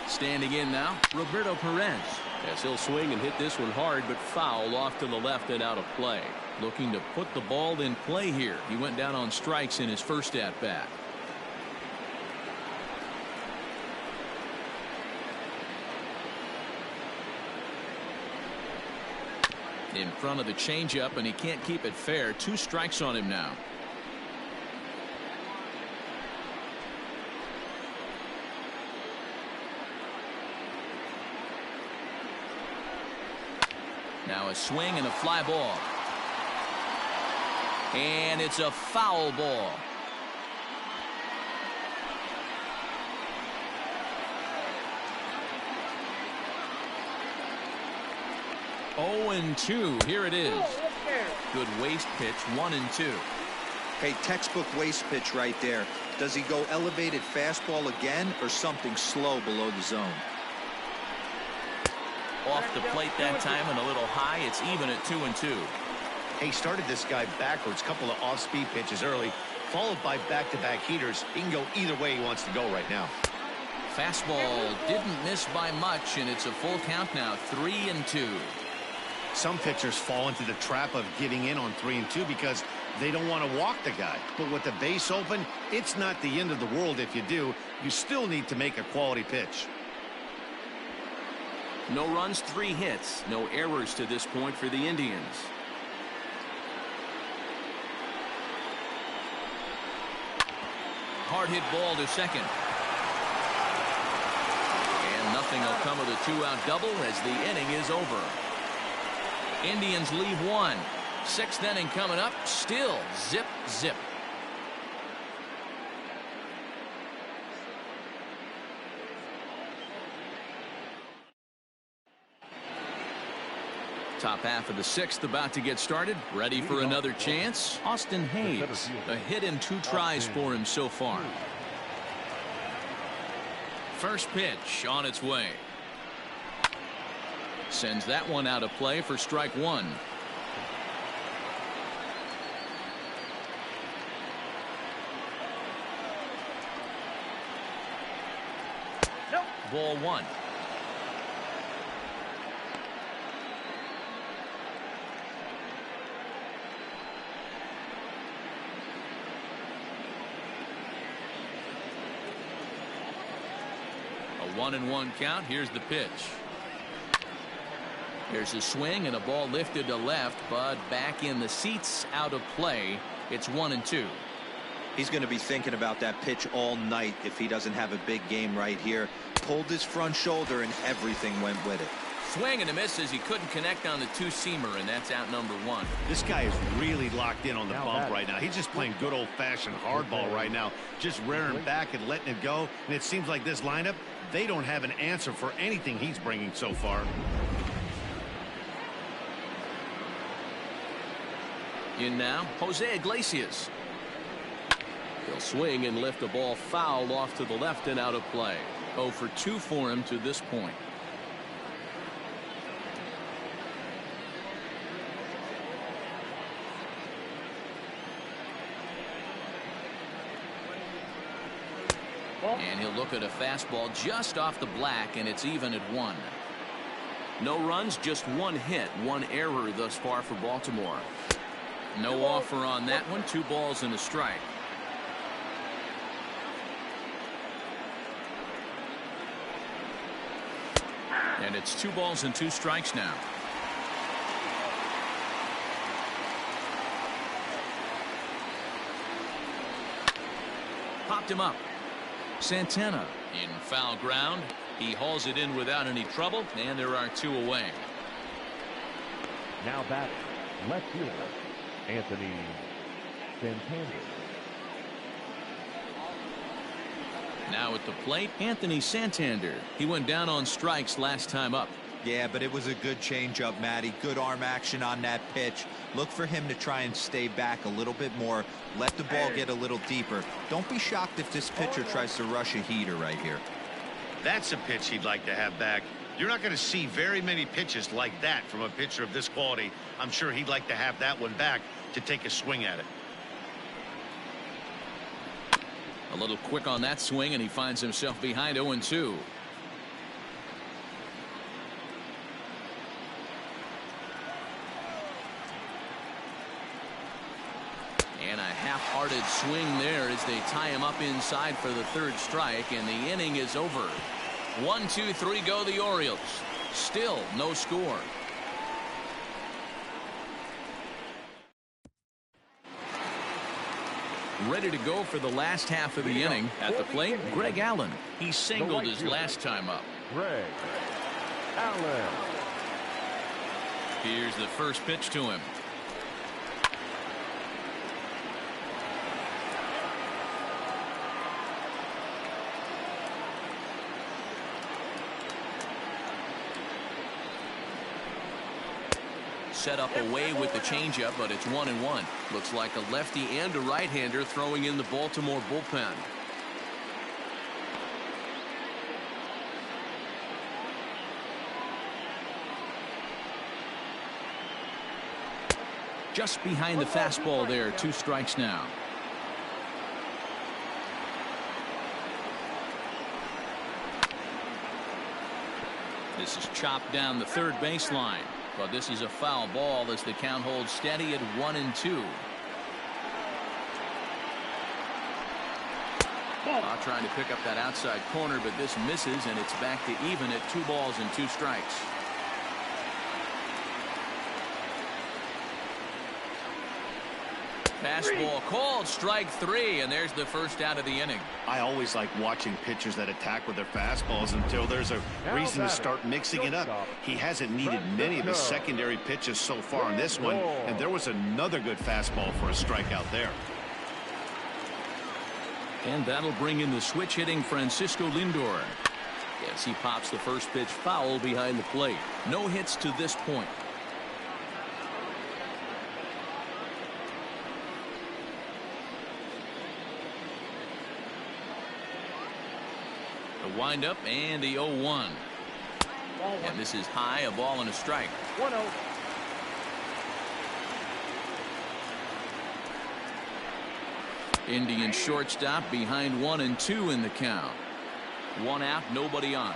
Standing in now, Roberto Perez. As he'll swing and hit this one hard, but foul off to the left and out of play. Looking to put the ball in play here. He went down on strikes in his first at-bat. In front of the changeup, and he can't keep it fair. 2 strikes on him now. Now a swing and a fly ball. And it's a foul ball. Oh, and 2. Here it is. Good waste pitch. 1 and 2. Hey, textbook waste pitch right there. Does he go elevated fastball again or something slow below the zone? Off the plate that time and a little high. It's even at 2 and 2. He started this guy backwards. Couple of off-speed pitches early, followed by back-to-back heaters. He can go either way he wants to go right now. Fastball didn't miss by much, and it's a full count now. 3 and 2. Some pitchers fall into the trap of giving in on 3 and 2 because they don't want to walk the guy. But with the base open, it's not the end of the world if you do. You still need to make a quality pitch. No runs, 3 hits. No errors to this point for the Indians. Hard hit ball to second. And nothing will come of the 2-out double as the inning is over. Indians leave 1. 6th inning coming up. Still zip, zip. Top half of the 6th about to get started. Ready for another chance. Austin Hayes. A hit in 2 tries for him so far. First pitch on its way. Sends that one out of play for strike 1. Nope. Ball 1. A 1-1 count. Here's the pitch. There's a swing and a ball lifted to left, but back in the seats, out of play. It's 1 and 2. He's going to be thinking about that pitch all night if he doesn't have a big game right here. Pulled his front shoulder and everything went with it. Swing and a miss as he couldn't connect on the 2-seamer, and that's out number 1. This guy is really locked in on the bump right now. He's just playing good old-fashioned hardball right now, just rearing back and letting it go. And it seems like this lineup, they don't have an answer for anything he's bringing so far. In now, Jose Iglesias. He'll swing and lift a ball foul off to the left and out of play. 0 for 2 for him to this point. And he'll look at a fastball just off the black, and it's even at 1. No runs, just 1 hit, 1 error thus far for Baltimore. No offer on that one. 2 balls and a strike. And it's 2 balls and 2 strikes now. Popped him up. Santana in foul ground. He hauls it in without any trouble, and there are 2 away. Now batting, left fielder, Anthony Santander. Now at the plate, Anthony Santander. He went down on strikes last time up. Yeah, but it was a good changeup, Matty. Good arm action on that pitch. Look for him to try and stay back a little bit more. Let the ball get a little deeper. Don't be shocked if this pitcher tries to rush a heater right here. That's a pitch he'd like to have back. You're not going to see very many pitches like that from a pitcher of this quality. I'm sure he'd like to have that one back to take a swing at it. A little quick on that swing, and he finds himself behind 0-2. And a half-hearted swing there as they tie him up inside for the 3rd strike, and the inning is over. 1, 2, 3 go the Orioles. Still no score. Ready to go for the last half of the inning. At the plate, Greg Allen. He singled his last time up. Greg Allen. Here's the first pitch to him. Set up away with the changeup, but it's 1-1. Looks like a lefty and a right-hander throwing in the Baltimore bullpen. Just behind the fastball there. 2 strikes now. This is chopped down the third baseline. But this is a foul ball as the count holds steady at 1-2. Trying to pick up that outside corner, but this misses, and it's back to even at 2 balls and 2 strikes. Fastball called, strike 3, and there's the first out of the inning. I always like watching pitchers that attack with their fastballs until there's a reason to start mixing it up. He hasn't needed many of his secondary pitches so far on this one, and there was another good fastball for a strikeout there. And that'll bring in the switch hitting Francisco Lindor. Yes, he pops the first pitch foul behind the plate. No hits to this point. The windup and the 0-1. And this is high, a ball and a strike. 1-0. Indian shortstop behind 1-2 in the count. 1 out, nobody on.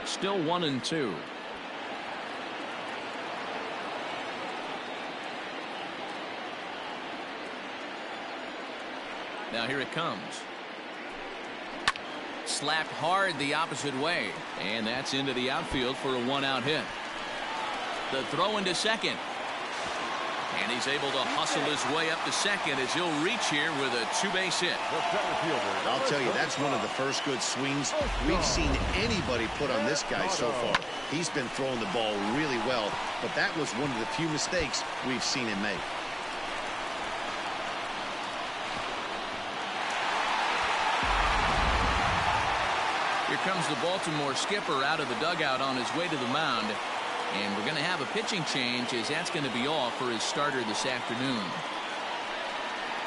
Still 1-2. Now here it comes. Slapped hard the opposite way, and that's into the outfield for a 1-out hit. The throw into second. And he's able to hustle his way up to second as he'll reach here with a 2-base hit. I'll tell you, that's one of the first good swings we've seen anybody put on this guy so far. He's been throwing the ball really well, but that was one of the few mistakes we've seen him make. Here comes the Baltimore skipper out of the dugout on his way to the mound. And we're going to have a pitching change, as that's going to be all for his starter this afternoon.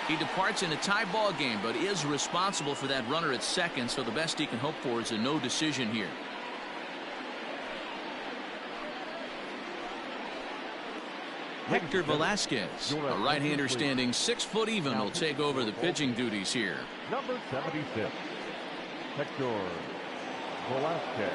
He departs in a tie ball game, but is responsible for that runner at second, so the best he can hope for is a no decision here. Hector Velasquez, a right-hander standing 6 foot even, will take over the pitching duties here. Number 76, Hector Velasquez.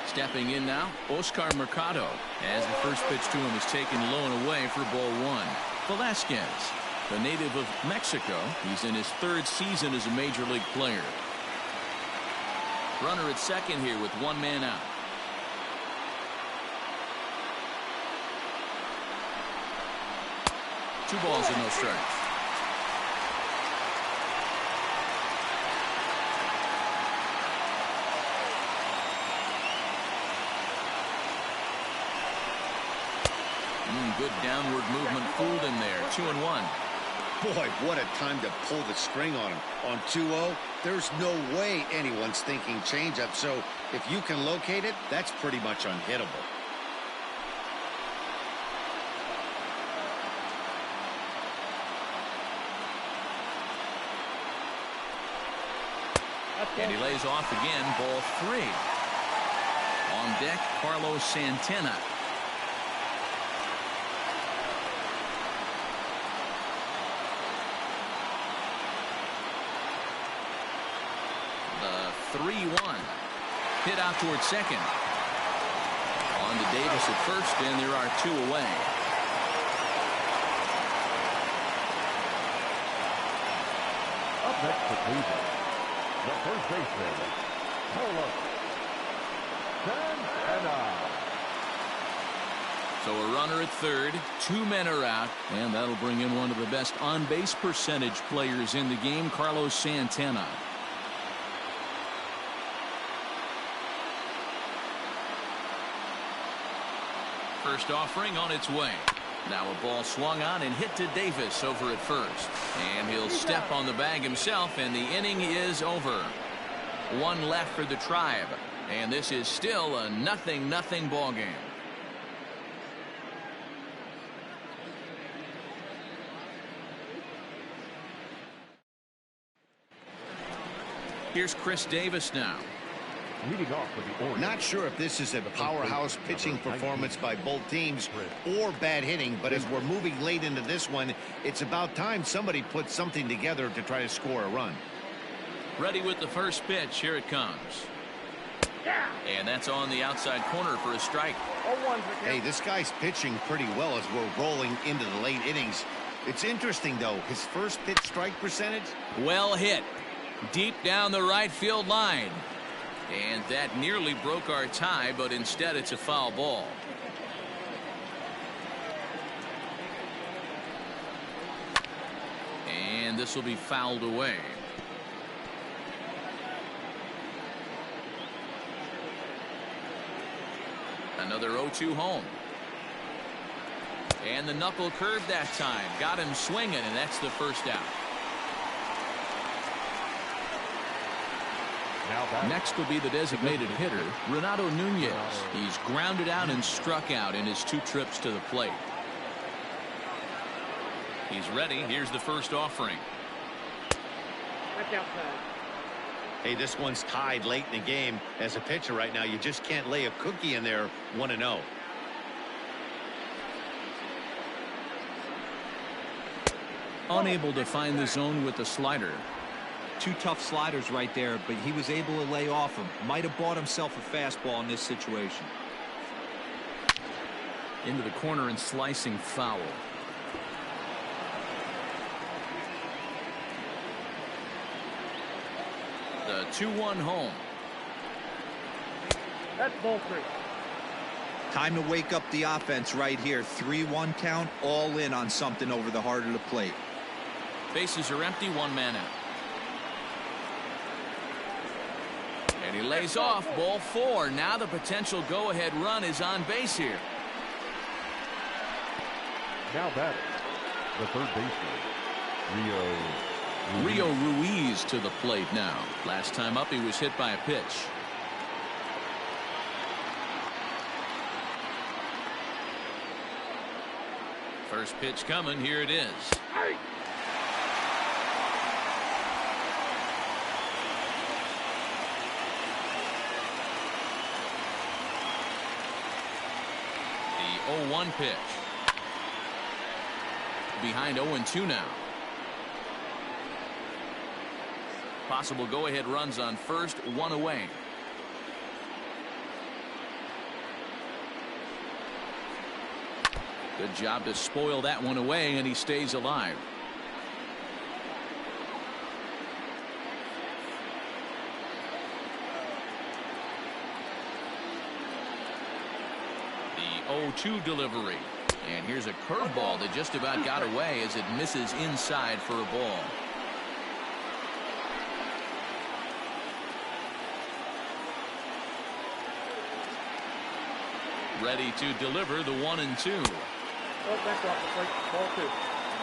Stepping in now, Oscar Mercado, as the first pitch to him is taken low and away for ball 1. Velasquez, the native of Mexico, he's in his 3rd season as a major league player. Runner at second here with 1 man out. Two balls and no strikes. Good downward movement fooled him there. 2-1. Boy, what a time to pull the string on him. On 2-0, there's no way anyone's thinking changeup. So if you can locate it, that's pretty much unhittable. And he lays off again. Ball 3. On deck, Carlos Santana. The 3-1. Hit out towards second. On to Davis at first, and there are 2 away. next to Cleveland, the first baseman, Carlos Santana. So a runner at third, 2 men are out, and that'll bring in one of the best on-base percentage players in the game, Carlos Santana. First offering on its way. Now a ball swung on and hit to Davis over at first. And he'll step on the bag himself, and the inning is over. 1 left for the Tribe, and this is still a 0-0 ball game. Here's Chris Davis now. Leading off for the Orioles. Not sure if this is a powerhouse pitching performance by both teams or bad hitting, but as we're moving late into this one, it's about time somebody puts something together to try to score a run. Ready with the first pitch. Here it comes. And that's on the outside corner for a strike. Hey, this guy's pitching pretty well as we're rolling into the late innings. It's interesting, though, his first pitch strike percentage. Well hit. Deep down the right field line. And that nearly broke our tie, but instead it's a foul ball. And this will be fouled away. Another 0-2 home. And the knuckle curve that time. Got him swinging, and that's the first out. Next will be the designated hitter, Renato Nunez. He's grounded out and struck out in his 2 trips to the plate. He's ready. Here's the first offering. Hey, this one's tied late in the game. As a pitcher right now, you just can't lay a cookie in there 1-0. Unable to find the zone with the slider. 2 tough sliders right there, but he was able to lay off him. Might have bought himself a fastball in this situation. Into the corner and slicing foul. The 2-1 home. That's ball 3. Time to wake up the offense right here. 3-1 count, all in on something over the heart of the plate. Bases are empty, 1 man out. And he lays off, ball 4. Now the potential go-ahead run is on base here. Now batting, the third baseman, Rio Ruiz to the plate now. Last time up, he was hit by a pitch. First pitch coming. Here it is. The 0-1 pitch. Behind 0-2 now. Possible go-ahead runs on first, 1 away. Good job to spoil that one away, and he stays alive. The 0-2 delivery. And here's a curveball that just about got away as it misses inside for a ball. Ready to deliver the 1-2. Ball 2.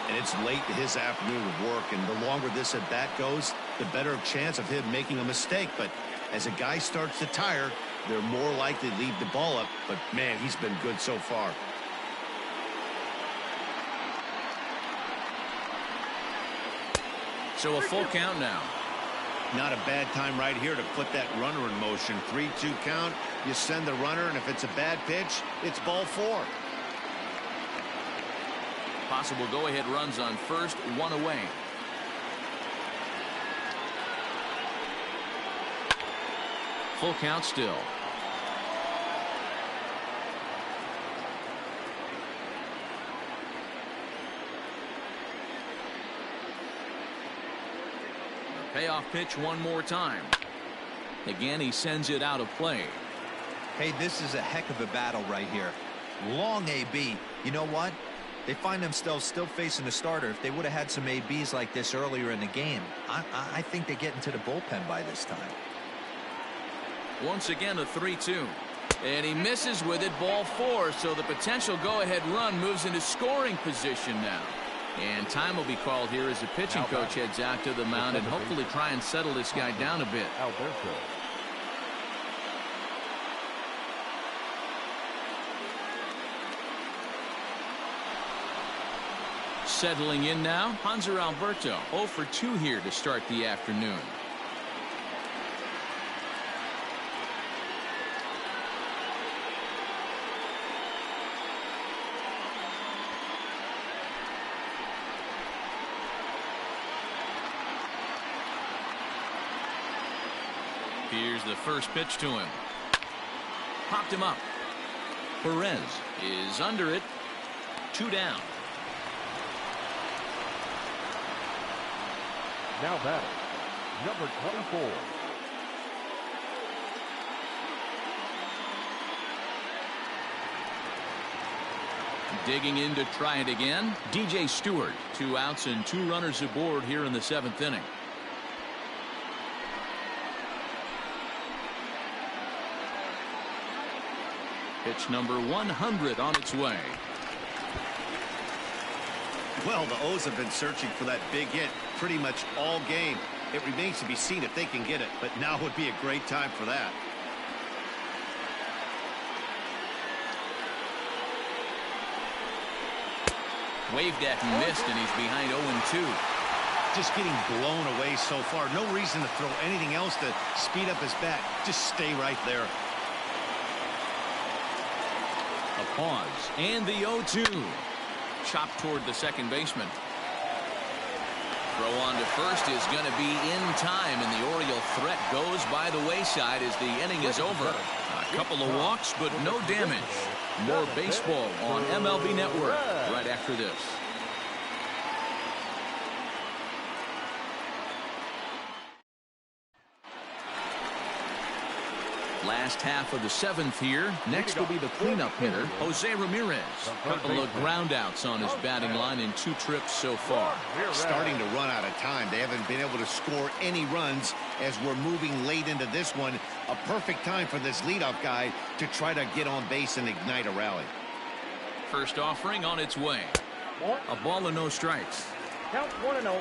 And it's late in his afternoon of work, and the longer this at bat goes, the better chance of him making a mistake. But as a guy starts to tire, they're more likely to leave the ball up. But man, he's been good so far. So a full count now. Not a bad time right here to put that runner in motion. 3-2 count. You send the runner, and if it's a bad pitch, it's ball 4. Possible go-ahead runs on first, 1 away. Full count still. Payoff pitch one more time. Again, he sends it out of play. Hey, this is a heck of a battle right here. Long AB. You know what? They find themselves still facing the starter. If they would have had some ABs like this earlier in the game, I think they get into the bullpen by this time. Once again, a 3-2. And he misses with it, ball 4. So the potential go-ahead run moves into scoring position now. And time will be called here as the pitching coach heads out to the mound and hopefully try and settle this guy down a bit. Alberto. Settling in now, Hanser Alberto, 0 for 2 here to start the afternoon. Here's the first pitch to him. Popped him up. Perez is under it. 2 down. Now batting, number 24. Digging in to try it again. DJ Stewart. 2 outs and 2 runners aboard here in the 7th inning. Pitch number 100 on its way. Well, the O's have been searching for that big hit pretty much all game. It remains to be seen if they can get it, but now would be a great time for that. Waved at and missed, and he's behind 0-2. Just getting blown away so far. No reason to throw anything else to speed up his bat. Just stay right there. A pause, and the 0-2. Chopped toward the second baseman. Throw on to first is going to be in time, and the Oriole threat goes by the wayside as the inning is over. A couple of walks, but no damage. More baseball on MLB Network right after this. Last half of the 7th here. Next will be the cleanup hitter, Jose Ramirez. Couple of groundouts on his batting line in 2 trips so far. Starting to run out of time. They haven't been able to score any runs as we're moving late into this one. A perfect time for this leadoff guy to try to get on base and ignite a rally. First offering on its way. A ball and no strikes. Count 1-0.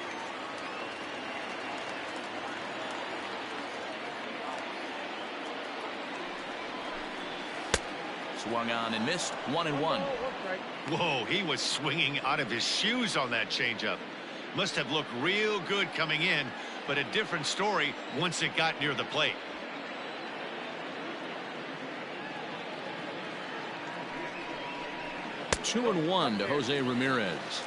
Swung on and missed. 1-1. Whoa, he was swinging out of his shoes on that changeup. Must have looked real good coming in, but a different story once it got near the plate. Two and 1 to Jose Ramirez.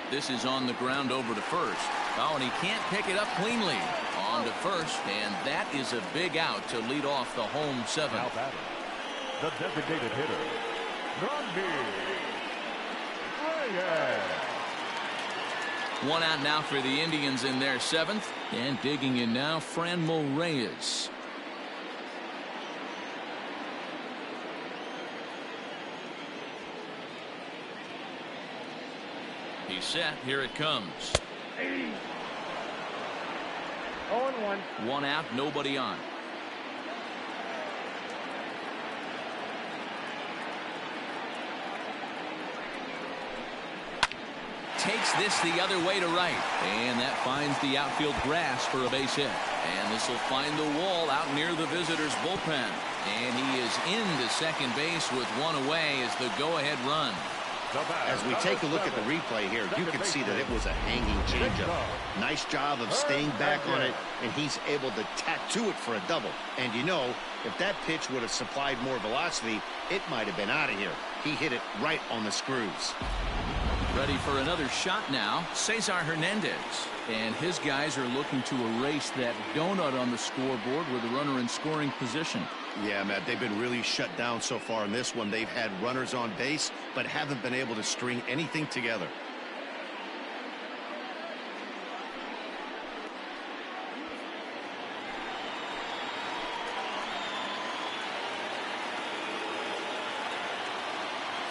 This is on the ground over to first. Oh, and he can't pick it up cleanly. On to first, and that is a big out to lead off the home 7th. Now batting, the designated hitter, Randy Reyes. 1 out now for the Indians in their 7th. And digging in now, Franmil Reyes. He's set. Here it comes. 0-1. 1 out, nobody on. Takes this the other way to right. And that finds the outfield grass for a base hit. And this will find the wall out near the visitors' bullpen. And he is into second base with 1 away as the go-ahead run. As we take a look at the replay here, you can see that it was a hanging changeup. Nice job of staying back on it, and he's able to tattoo it for a double. And you know, if that pitch would have supplied more velocity, it might have been out of here. He hit it right on the screws. Ready for another shot now, Cesar Hernandez. And his guys are looking to erase that donut on the scoreboard with a runner in scoring position. Yeah, Matt, they've been really shut down so far in this one. They've had runners on base, but haven't been able to string anything together.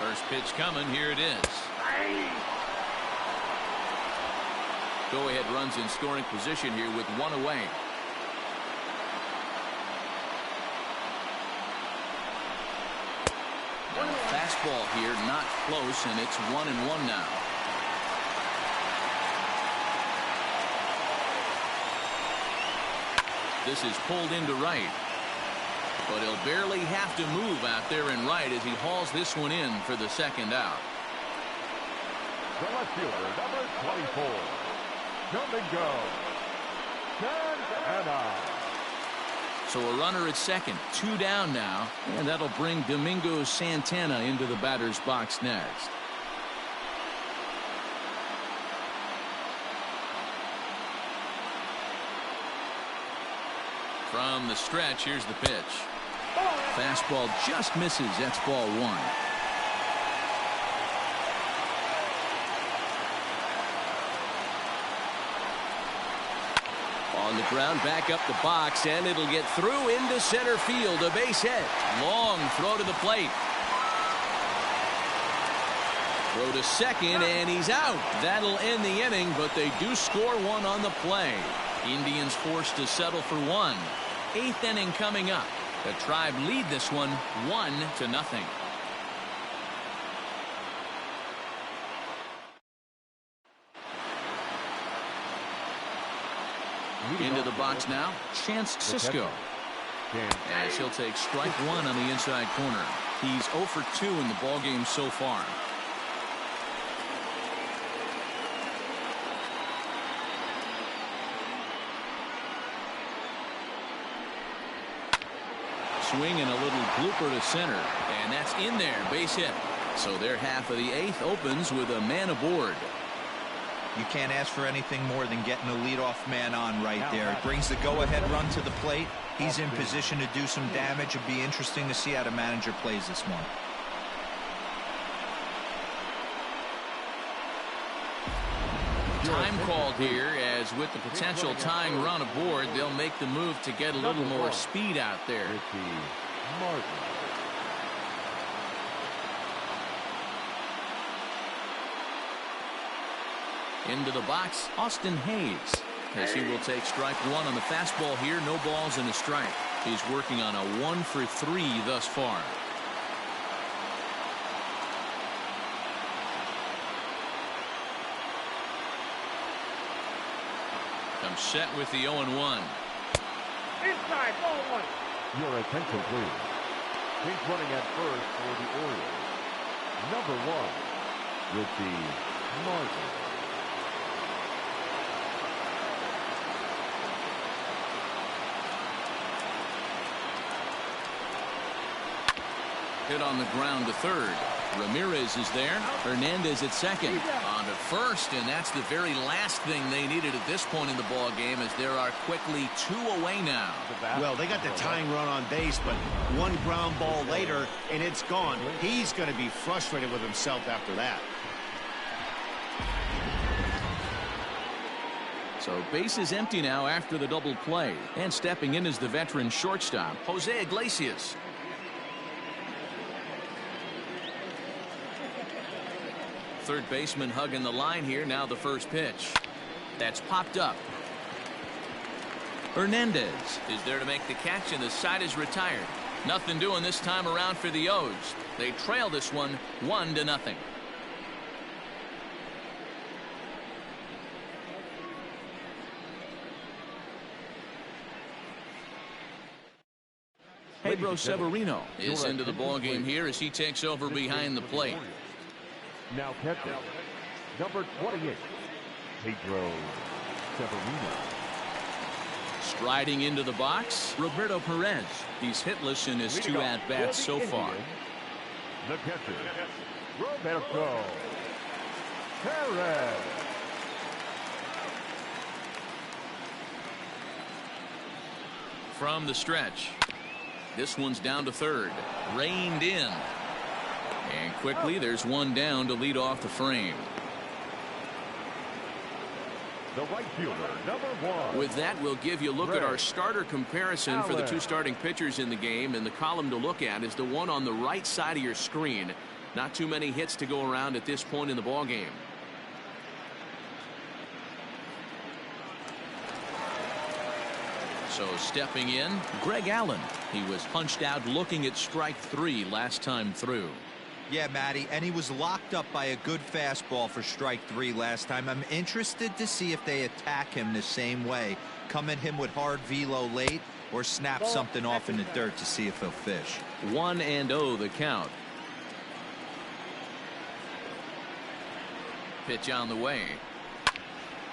First pitch coming. Here it is. Go-ahead runs in scoring position here with one away. Fastball here, not close, and it's 1-1 now. This is pulled into right. But he'll barely have to move out there in right as he hauls this one in for the second out. The left fielder, number 24. Domingo Santana. So a runner at second, 2 down now, and that'll bring Domingo Santana into the batter's box next. From the stretch, here's the pitch. Fastball just misses. That's ball 1. On the ground, back up the box, and it'll get through into center field. A base hit. Long throw to the plate. Throw to second, and he's out. That'll end the inning, but they do score one on the play. Indians forced to settle for 1. 8th inning coming up. The Tribe lead this one 1-0. Into the box now, Chance Sisco. As he'll take strike 1 on the inside corner. He's 0 for 2 in the ballgame so far. Swing and a little blooper to center, and that's in there, base hit. So their half of the 8th opens with a man aboard. You can't ask for anything more than getting a leadoff man on right there. It brings the go-ahead run to the plate. He's in position to do some damage. It'll be interesting to see how the manager plays this one. Time called here, as with the potential tying run aboard, they'll make the move to get a little more speed out there. Into the box, Austin Hayes, as he will take strike 1 on the fastball here. No balls and a strike. He's working on a 1 for 3 thus far. Comes set with the 0-1. Inside, ball 1. Your attention, please. He's running at first for the Orioles. Number 1, with the Martin. Hit on the ground to third. Ramirez is there. Hernandez at second. On to first, and that's the very last thing they needed at this point in the ball game, as there are quickly 2 away now. Well, they got the tying run on base, but 1 ground ball later, and it's gone. He's going to be frustrated with himself after that. So base is empty now after the double play, and stepping in is the veteran shortstop, Jose Iglesias. Third baseman hugging the line here. Now the first pitch. That's popped up. Hernandez is there to make the catch, and the side is retired. Nothing doing this time around for the O's. They trail this one 1-0. Pedro Severino is into the ballgame here as he takes over behind the plate. Now catcher, number 28, Pedro Severino. Striding into the box, Roberto Perez. He's hitless in his 2 at-bats so far. The catcher, Roberto Perez. From the stretch. This one's down to third. Reined in. And quickly there's one down to lead off the frame. The right fielder, number 1. With that, we'll give you a look at our starter comparison for the two starting pitchers in the game, and the column to look at is the one on the right side of your screen. Not too many hits to go around at this point in the ball game. So stepping in, Greg Allen. He was punched out looking at strike 3 last time through. Yeah, Matty, and he was locked up by a good fastball for strike 3 last time. I'm interested to see if they attack him the same way. Come at him with hard velo late or snap something off in the dirt to see if he'll fish. 1-0 the count. Pitch on the way.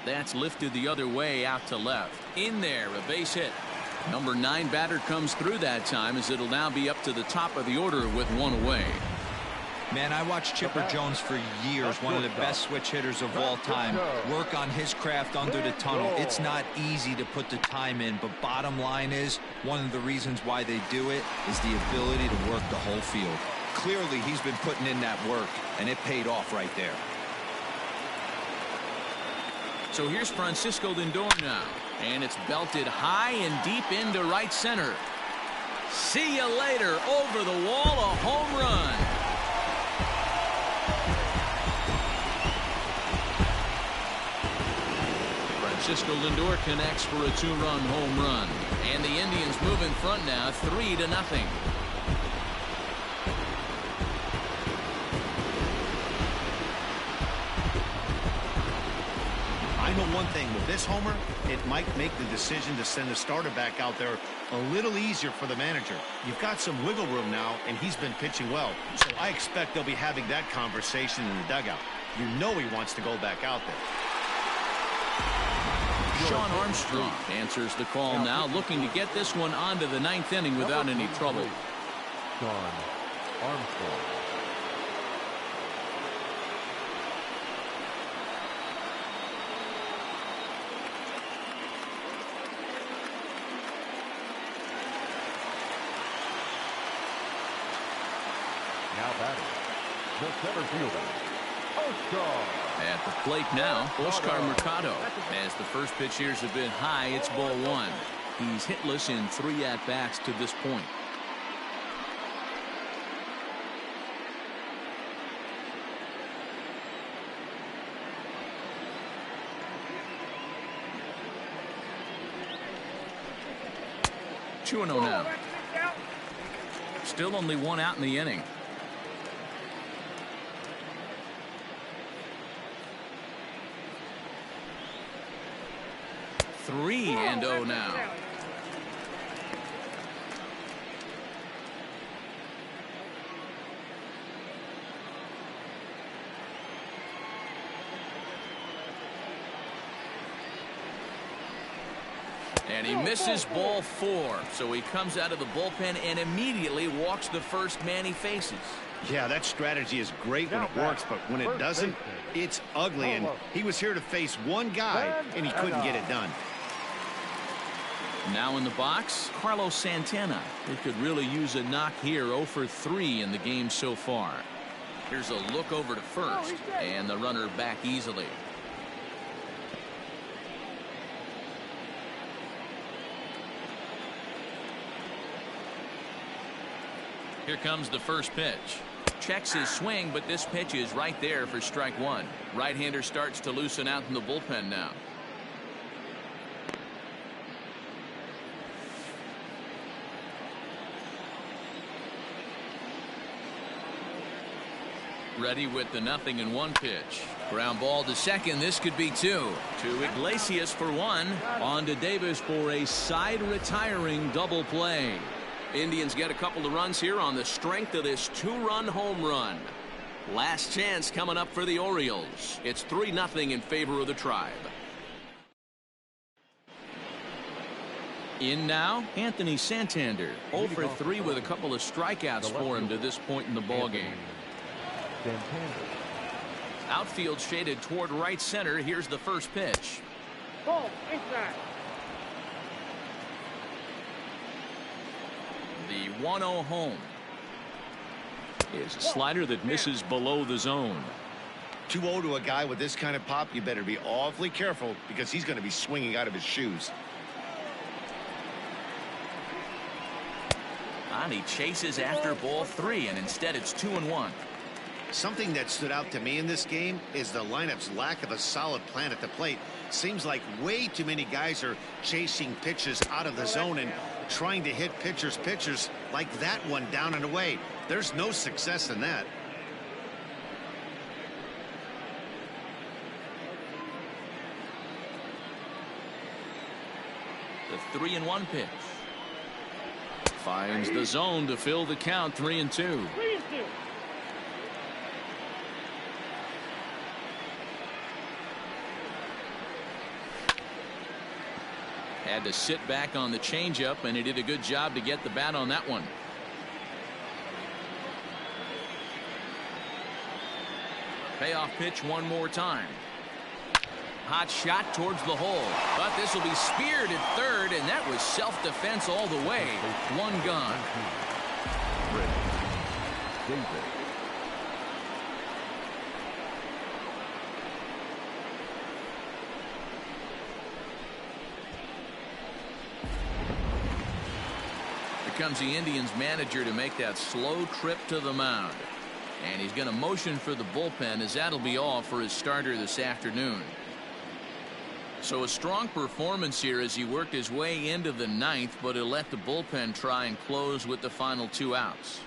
That's lifted the other way out to left. In there, a base hit. Number 9 batter comes through that time, as it'll now be up to the top of the order with one away. Man, I watched Chipper Jones for years, one of the best switch hitters of all time. Work on his craft under the tunnel. It's not easy to put the time in, but bottom line is, one of the reasons why they do it is the ability to work the whole field. Clearly, he's been putting in that work, and it paid off right there. So here's Francisco Lindor now, and it's belted high and deep into right center. See you later. Over the wall, a home run. Francisco Lindor connects for a 2-run home run, and the Indians move in front now 3-0. I know one thing with this homer, it might make the decision to send the starter back out there a little easier for the manager. You've got some wiggle room now, and he's been pitching well, so I expect they'll be having that conversation in the dugout. You know he wants to go back out there. Sean Armstrong answers the call now, looking to get this one onto the 9th inning without any trouble. Sean Armstrong. Now batting, the center fielder, Oscar. At the plate now, Oscar Mercado. As the first pitch here's a bit high, it's ball 1. He's hitless in 3 at-bats to this point. Two and 0 now. Still only 1 out in the inning. 3-0 now. And he misses ball 4. So he comes out of the bullpen and immediately walks the first man he faces. Yeah, that strategy is great when it works, but when it doesn't, it's ugly. And he was here to face one guy, and he couldn't get it done. Now in the box, Carlos Santana. They could really use a knock here. 0 for 3 in the game so far. Here's a look over to first, and the runner back easily. Here comes the first pitch. Checks his swing, but this pitch is right there for strike 1. Right-hander starts to loosen out in the bullpen now. Ready with the 0-1 pitch. Ground ball to second. This could be 2. To Iglesias for 1. On to Davis for a side retiring double play. Indians get a couple of runs here on the strength of this 2-run home run. Last chance coming up for the Orioles. It's 3-0 in favor of the Tribe. In now, Anthony Santander. 0 for 3 with a couple of strikeouts for him to this point in the ballgame. Outfield shaded toward right center. Here's the first pitch. Ball inside. The 1-0 home is a slider that misses below the zone. 2-0 to a guy with this kind of pop, you better be awfully careful because he's going to be swinging out of his shoes. And he chases after ball 3, and instead it's 2-1. Something that stood out to me in this game is the lineup's lack of a solid plan at the plate. Seems like way too many guys are chasing pitches out of the zone and trying to hit pitchers like that one down and away. There's no success in that. The 3-1 pitch. Finds the zone to fill the count. 3-2. 3-2. Had to sit back on the changeup, and he did a good job to get the bat on that one. Payoff pitch one more time. Hot shot towards the hole, but this will be speared at third, and that was self-defense all the way. One gone. David. Here comes the Indians manager to make that slow trip to the mound. And he's going to motion for the bullpen, as that'll be all for his starter this afternoon. So a strong performance here as he worked his way into the 9th, but he'll let the bullpen try and close with the final 2 outs.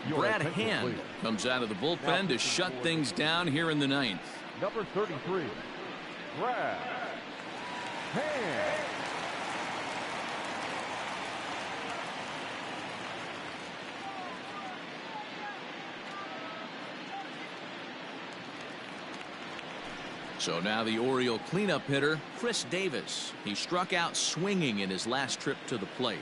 Brad Hand comes out of the bullpen to shut things down here in the 9th. Number 33, Brad Hand. So now the Oriole cleanup hitter, Chris Davis. He struck out swinging in his last trip to the plate.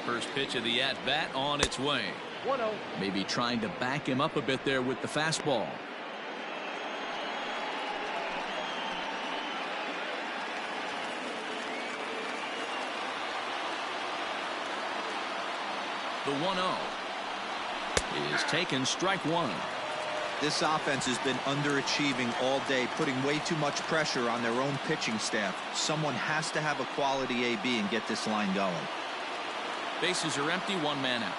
First pitch of the at-bat on its way. 1-0. Maybe trying to back him up a bit there with the fastball. The 1-0 is taken, strike one. This offense has been underachieving all day, putting way too much pressure on their own pitching staff. Someone has to have a quality AB and get this line going. Bases are empty, 1 man out.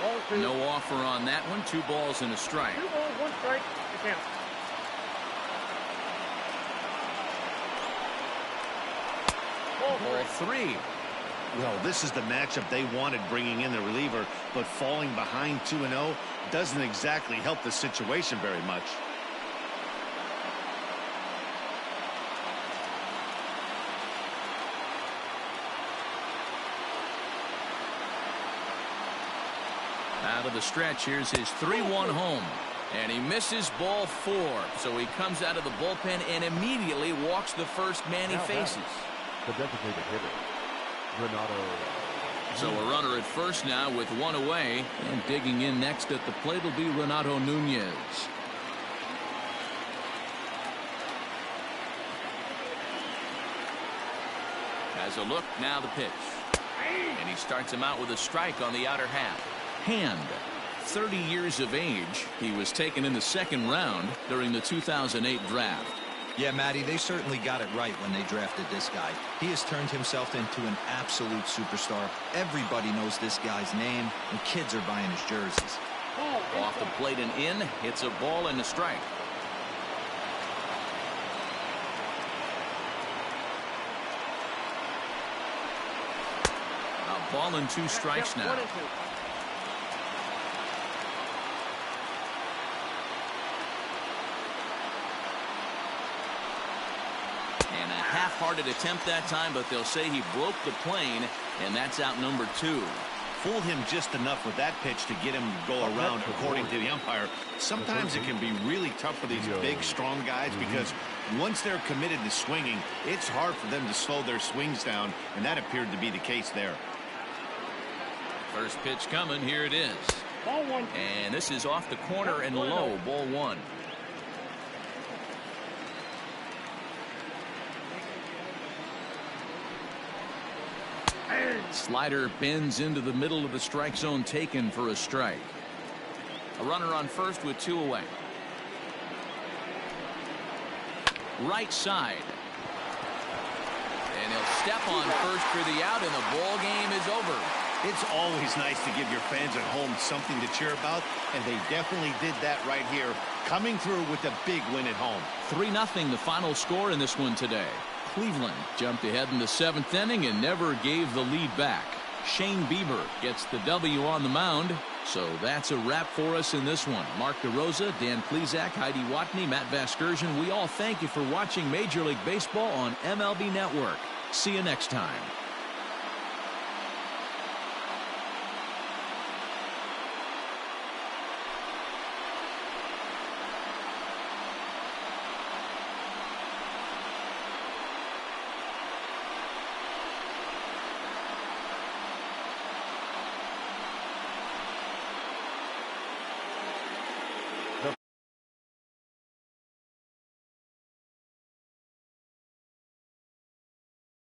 Ball 2. No offer on that one. 2 balls and a strike. 2 balls, 1 strike. The count. Ball 3. Well, this is the matchup they wanted, bringing in the reliever, but falling behind 2-0 doesn't exactly help the situation very much. Out of the stretch, here's his 3-1 home. And he misses ball 4. So he comes out of the bullpen and immediately walks the first man he faces. The designated hitter, Renato. So a runner at first now with 1 away. And digging in next at the plate will be Renato Nunez. Has a look, now the pitch. And he starts him out with a strike on the outer half. Hand, 30 years of age. He was taken in the 2nd round during the 2008 draft. Yeah, Matty, they certainly got it right when they drafted this guy. He has turned himself into an absolute superstar. Everybody knows this guy's name, and kids are buying his jerseys. Off the plate and in, hits a ball and a strike. A ball and 2 strikes now. 1-2. And a half-hearted attempt that time, but they'll say he broke the plane, and that's out number 2. Fooled him just enough with that pitch to get him to go around, according to the umpire. Sometimes it can be really tough for these big, strong guys because once they're committed to swinging, it's hard for them to slow their swings down, and that appeared to be the case there. First pitch coming, here it is. Ball one. And this is off the corner and low. Ball one. Slider bends into the middle of the strike zone, taken for a strike. A runner on first with 2 away. Right side. And he'll step on first for the out, and the ball game is over. It's always nice to give your fans at home something to cheer about, and they definitely did that right here, coming through with a big win at home. 3-0 the final score in this one today. Cleveland jumped ahead in the 7th inning and never gave the lead back. Shane Bieber gets the W on the mound. So that's a wrap for us in this one. Mark DeRosa, Dan Plesac, Heidi Watney, Matt Vasgersian. We all thank you for watching Major League Baseball on MLB Network. See you next time.